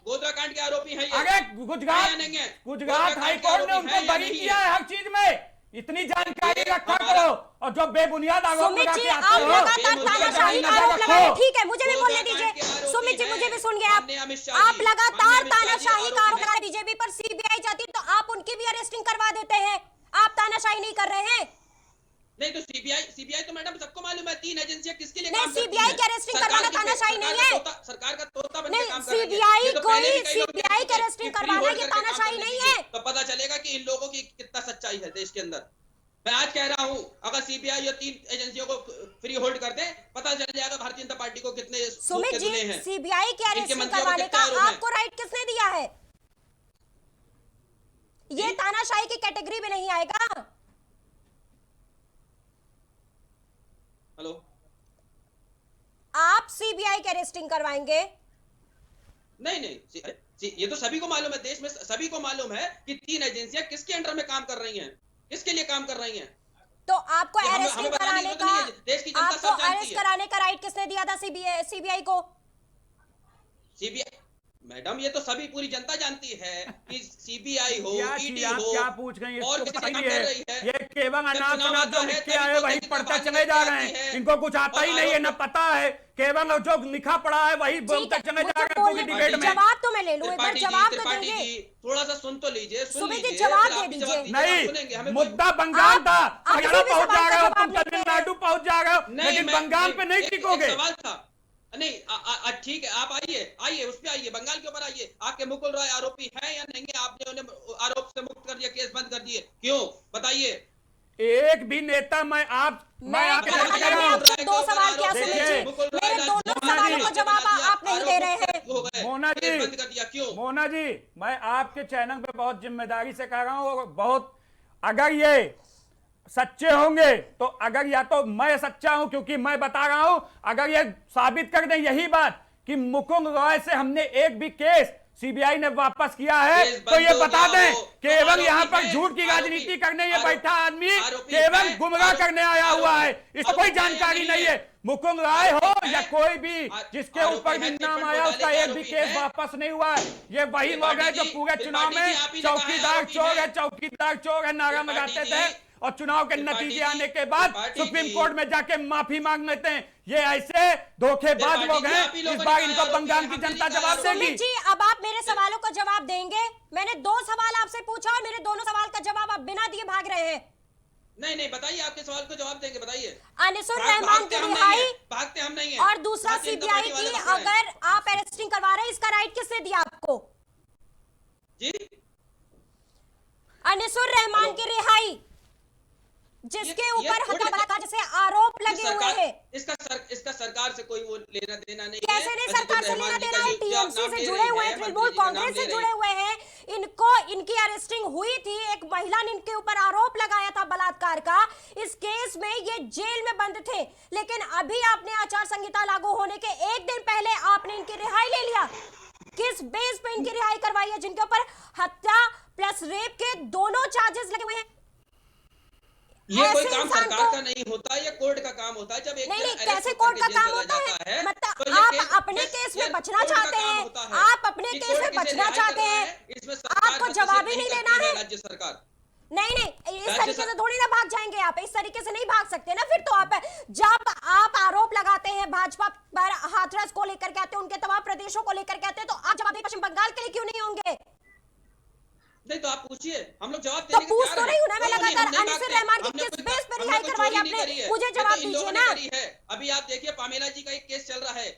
गोत्राकांड के आरोपी हैं ये। अरे गुजरात है या नहीं है? गुजरात हाईकोर्ट ने है उनको या बरी नहीं किया है? है हर चीज में। इतनी जानकारी रखा करो और जो बेबुनियाद आरोप सुमित लगा जी के आप आते हो लगातार तानाशाही का आरोप लगा रहे हैं। ठीक है, मुझे भी बोलने दीजिए। सुमित जी मुझे भी सुन गए आप लगातार तानाशाही का आरोप लगा रहे हैं। बीजेपी पर सीबीआई जाती तो आप उनकी भी अरेस्टिंग करवा देते हैं। आप तानाशाही नहीं कर रहे हैं। नहीं तो सीबीआई तो मैडम सबको मालूम है 3 एजेंसियां किसके लिए नहीं, काम करती सीबीआई हैं। की अरेस्टिंग करवाना तानाशाही नहीं है। सरकार का तोता बनके नहीं, काम कर रही है। सीबीआई ये तो कोई पहले भी कई लोग सीबीआई की कहते थे अरेस्टिंग कि फ्री करवाना होल्ड ये करके काम तानाशाही करने नहीं दीजिए, है। तो पता चलेगा कि इन लोगों की कितना सच्चाई है देश के अंदर। मैं आज कह रहा हूं अगर सीबीआई या 3 एजेंसियों को फ्री होल्ड कर दे, पता चल जाएगा भारतीय जनता पार्टी को कितने सुमित जी हैं। सीबीआई की इनके अरेस्टिंग मंत्रियों को करवाने कितने का आरोप हैं? आपको राइट किसने दिया है? ये तानाशाही की कैटेगरी में नहीं आएगा। हेलो, आप सीबीआई की अरेस्टिंग करवाएंगे? नहीं ये तो सभी को मालूम है, देश में सभी को मालूम है कि 3 एजेंसियां किसके अंडर में काम कर रही हैं, किसके लिए काम कर रही हैं। तो आपको ये हमें अरेस्टिंग बताने की कराने जरूरत का नहीं है, देश की जनता आपको सब जानती अरेस्ट है। कराने का राइट किसने दिया था सीबीआई को? सीबीआई मैडम ये तो सभी पूरी जनता जानती है कि सीबीआई हो, क्या ईडी चीज आप हो क्या पूछ रहे हैं? और इसको किसी पता ही काम नहीं कर है। रही है। ये केवल जब अनाप चुनाव शनाप आता जो है, लिख के तभी आए तो वही तभी तो पढ़ते बात चले लेके जा आती रहे हैं। है। इनको कुछ आता और ही नहीं है, न पता है। केवल जो लिखा पड़ा है वही बोलते चले जा रहे हैं पूरी डिबेट में। जवाब तो मैं ले लूं, एक बार जवाब तो त्रिपाठी देंगे। जी थोड़ा सा सुन तो लीजिए, सुन सुमित जी, लीजिए, जवाब फिर दे आप भी दीजिए। जवाब दीजिए, हम सुनेंगे, नहीं, हमें मुद्दा बंगाल था, आप हरियाणा किसी भी पहुंच सवाल जा का रहे हो, जवाब तुम नहीं दे रहे। तमिलनाडु पहुंच जा रहे हो, लेकिन मैं- बंगाल पे नहीं एक टिकोगे। सवाल था नहीं ठीक है, आप आइए उस पे आइए, बंगाल के ऊपर आइए। आपके मुकुल रॉय आरोपी हैं या नहीं है? आपने उन्हें आरोप से मुक्त कर दिया, केस बंद कर दिए, क्यों बताइए। एक भी नेता मैं आपसे लगातार कह रहा मैंने हूं। आपसे 2 सवाल किया सुमित जी, मेरे दोनों सवालों का जवाब आप नहीं दे रहे हैं। मोना जी, बंद कर दिया, क्यों? मोना जी, मैं आपके चैनल पे बहुत जिम्मेदारी से कह रहा हूं और बहुत, अगर ये सच्चे होंगे तो, अगर या तो मैं सच्चा हूं क्योंकि मैं बता रहा हूं, अगर ये साबित कर दें यही बात कि मुकुल रॉय से हमने एक भी केस सीबीआई ने वापस किया है, तो ये बता दें केवल यहाँ पर झूठ की राजनीति करने ये बैठा आदमी केवल गुमराह करने आया हुआ है, इसको कोई जानकारी नहीं है। मुकुल रॉय हो या कोई भी जिसके ऊपर भी नाम आया उसका एक भी केस वापस नहीं हुआ है। ये वही लोग हैं जो पूरे चुनाव में चौकीदार चोर है, चौकीदार चोर है नारा लगाते थे और चुनाव के नतीजे आने के बाद सुप्रीम कोर्ट में जाके माफी मांग लेते हैं। ये ऐसे धोखेबाज लोग हैं, इस बार इनको बंगाल की जनता जवाब देगी। सुमित जी अब आप मेरे सवालों का जवाब देंगे? मैंने 2 सवाल आपसे पूछा और मेरे दोनों सवाल का जवाब आप बिना दिए भाग रहे हैं। नहीं बताइए, आपके सवाल को जवाब देंगे, बताइए। अनिसुर रहमान की रिहाई भागते हम नहीं है। और दूसरा सीबीआई की अगर आप अरेस्टिंग करवा रहे हैं, इसका राइट किसने दिया आपको? जी, अनिसुर रहमान की रिहाई जिसके ऊपर हत्या बलात्कार जैसे आरोप लगे हुए हैं, इसका सरकार से कोई वो लेना देना नहीं है। कैसे नहीं सरकार से लेना देना है? टीएमसी से जुड़े हुए हैं, तृणमूल कांग्रेस से जुड़े हुए हैं, इनकी अरेस्टिंग हुई थी। एक महिला ने इनके ऊपर आरोप लगाया था बलात्कार का, इस केस में ये जेल में बंद थे, लेकिन अभी आपने आचार संहिता लागू होने के 1 दिन पहले आपने इनकी रिहाई ले लिया। किस बेस पे इनकी रिहाई करवाई है जिनके ऊपर हत्या प्लस रेप के दोनों चार्जेस लगे हुए हैं? ये कोई काम सरकार का नहीं होता, ये कोर्ट का काम होता है। जब एक नहीं कैसे कोर्ट का काम होता है? मतलब तो आप अपने केस में बचना चाहते हैं, आप अपने केस में बचना चाहते हैं, आपको जवाब ही नहीं देना है राज्य सरकार। नहीं इस तरीके से थोड़ी ना भाग जाएंगे आप, इस तरीके से नहीं भाग सकते ना। फिर तो आप जब आप आरोप लगाते हैं भाजपा पर, हाथरस को लेकर कहते हैं, उनके तमाम प्रदेशों को लेकर कहते हैं, तो आप जवाब पश्चिम बंगाल के लिए क्यों नहीं होंगे? नहीं तो आप पूछिए, हम लोग जवाब तो पूछ तो रही हूं ना मैं लगातार। अनिसुर रहमान की किस बेस पर रिहाई करवाई आपने? मुझे जवाब दीजिए ना। अभी आप देखिए पामेला जी का एक केस चल रहा है।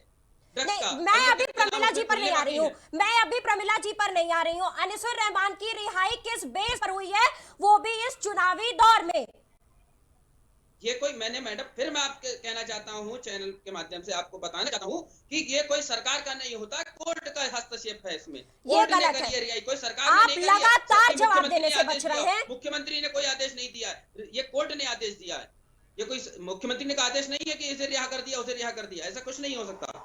नहीं, मैं अभी प्रमिला जी पर नहीं आ रही हूँ, मैं अभी प्रमिला जी पर नहीं आ रही हूँ। अनिसुर रहमान की रिहाई किस बेस पर हुई है, वो भी इस चुनावी दौर में? ये कोई मैंने मैडम फिर मैं आपके कहना चाहता हूँ, चैनल के माध्यम से आपको बताना चाहता हूँ कि ये कोई सरकार का नहीं होता, कोर्ट का हस्तक्षेप है इसमें। ये गलत है, कोई सरकार आप ने नहीं लगातार जवाब देने से बच रहे हैं। मुख्यमंत्री ने कोई आदेश नहीं दिया है, ये कोर्ट ने आदेश दिया है। ये कोई मुख्यमंत्री ने का आदेश नहीं है कि इसे रिहा कर दिया उसे रिहा कर दिया, ऐसा कुछ नहीं हो सकता,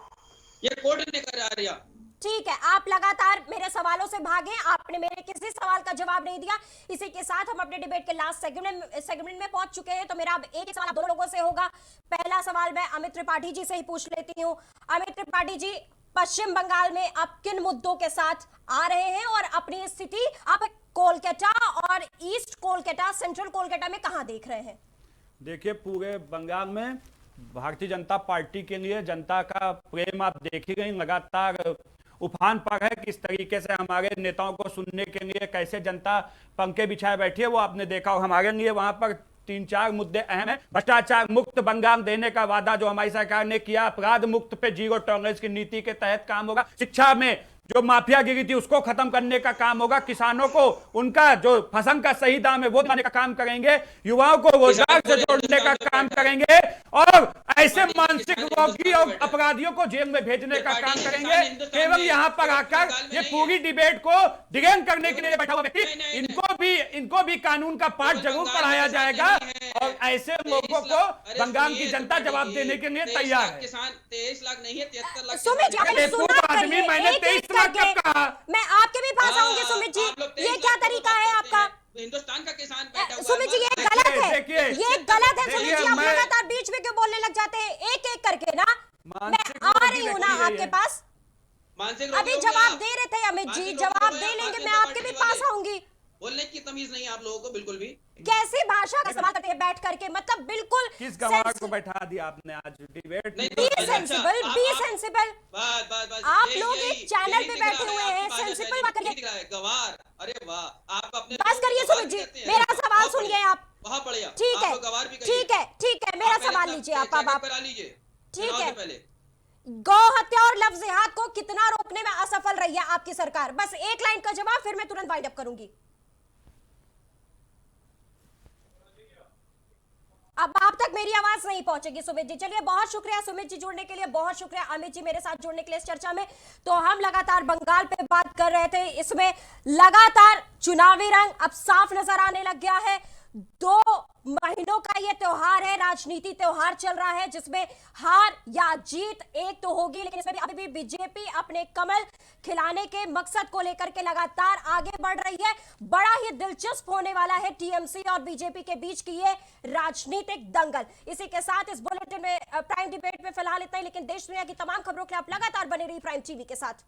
ये कोर्ट ने करा रिहा। ठीक है, आप लगातार मेरे सवालों से भागे, आपने मेरे किसी सवाल का जवाब नहीं दिया। इसी के साथ हम अपने डिबेट के लास्ट सेगमेंट में पहुंच चुके हैं। तो मेरा अब एक ही सवाल आप दोनों लोगों से होगा। पहला सवाल मैं अमित त्रिपाठी जी से ही पूछ लेती हूँ। अमित त्रिपाठी जी, पश्चिम बंगाल में आप किन मुद्दों के साथ आ रहे हैं और अपनी स्थिति आप कोलकाता और ईस्ट कोलकाता, सेंट्रल कोलकाता में कहां देख रहे हैं? देखिए, पूरे बंगाल में भारतीय जनता पार्टी के लिए जनता का प्रेम आप देख ही गई, लगातार उफान पर है। किस तरीके से हमारे नेताओं को सुनने के लिए कैसे जनता पंखे बिछाए बैठी है वो आपने देखा। और हमारे लिए वहां पर 3-4 मुद्दे अहम है। भ्रष्टाचार मुक्त बंगाल देने का वादा जो हमारी सरकार ने किया, अपराध मुक्त पे जीरो टॉलरेंस की नीति के तहत काम होगा, शिक्षा में जो माफियागिरी थी उसको खत्म करने का काम होगा, किसानों को उनका जो फसल का सही दाम है वो दिलाने का काम करेंगे, युवाओं को रोजगार से जोड़ने का काम करेंगे और ऐसे मानसिक रोगी और अपराधियों को जेल में भेजने का काम करेंगे। केवल यहाँ पर आकर ये पूरी डिबेट को डिगेन करने के लिए बैठा हुआ व्यक्ति, इनको भी कानून का पाठ जरूर पढ़ाया जाएगा और ऐसे लोगों को बंगाल की जनता जवाब देने के लिए तैयार है। किसान 23 लाख नहीं है, 73 लाख सुमित जी, आपने सुना आदमी, मैंने 23 लाख कब कहा? मैं आपके भी पास आऊंगी सुमित जी, ये क्या तरीका है आपका? हिंदुस्तान का किसान बैठा हुआ सुमित जी, ये है। गलत है, देखिए, ये गलत है सुमित जी। आप मैं- लगातार बीच में क्यों बोलने लग जाते हैं एक एक करके ना? मैं मानसिक आ रोगी रही हूँ व्यक्ति ना है आपके ये। पास। मानसिक अभी रोगी जवाब हो गया। दे रहे थे अमित जी, मानसिक जवाब रोगी दे हो गया, लेंगे, भारतीय मैं जनता आपके भी पार्टी पास वाले। आऊंगी। बोलने की तमीज नहीं है आप लोगों को बिल्कुल भी। कैसी भाषा का इस्तेमाल करते हैं बैठ करके, मतलब बिल्कुल किस गवाह को बैठा दिया आपने आज डिबेट? नहीं, बी अच्छा, सेंसिबल, आप- बी आप- सेंसिबल। बस आप यही- लोग यही- एक चैनल यही पे दिख रहा बैठे है, हुए आपकी हैं, भाषा सेंसिबल शैली बात करिए। यही दिख रहा है, गवार। अरे वाह, आप अपने बस करिए गवार सुमित भी जी, कहते हैं। मेरा देखो, सवाल बहुत सुनिए बढ़िया, आप। बहुत बढ़िया। ठीक है, आप गवार भी कहिए। ठीक है, ठीक है, मेरा आप पहले सवाल अपना लीजिए आप। चेकअप आप करा लीजिए ठीक चुनाव है। से पहले। गौ हत्या और लव जिहाद को कितना रोकने में असफल रही है आपकी सरकार? बस एक लाइन का जवाब, फिर मैं तुरंत वाइंड अप करूंगी। अब आप तक मेरी आवाज नहीं पहुंचेगी सुमित जी। चलिए, बहुत शुक्रिया सुमित जी जुड़ने के लिए, बहुत शुक्रिया अमित जी मेरे साथ जुड़ने के लिए इस चर्चा में। तो हम लगातार बंगाल पे बात कर रहे थे, इसमें लगातार चुनावी रंग अब साफ नजर आने लग गया है। 2 महीनों का ये त्योहार है, राजनीति त्योहार चल रहा है, जिसमें हार या जीत एक तो होगी, लेकिन इसमें भी अभी भी बीजेपी अपने कमल खिलाने के मकसद को लेकर के लगातार आगे बढ़ रही है। बड़ा ही दिलचस्प होने वाला है टीएमसी और बीजेपी के बीच की ये राजनीतिक दंगल। इसी के साथ इस बुलेटिन में प्राइम डिबेट में फिलहाल इतना ही, लेकिन देश दुनिया की तमाम खबरों के लिए आप लगातार बने रहिए प्राइम टीवी के साथ।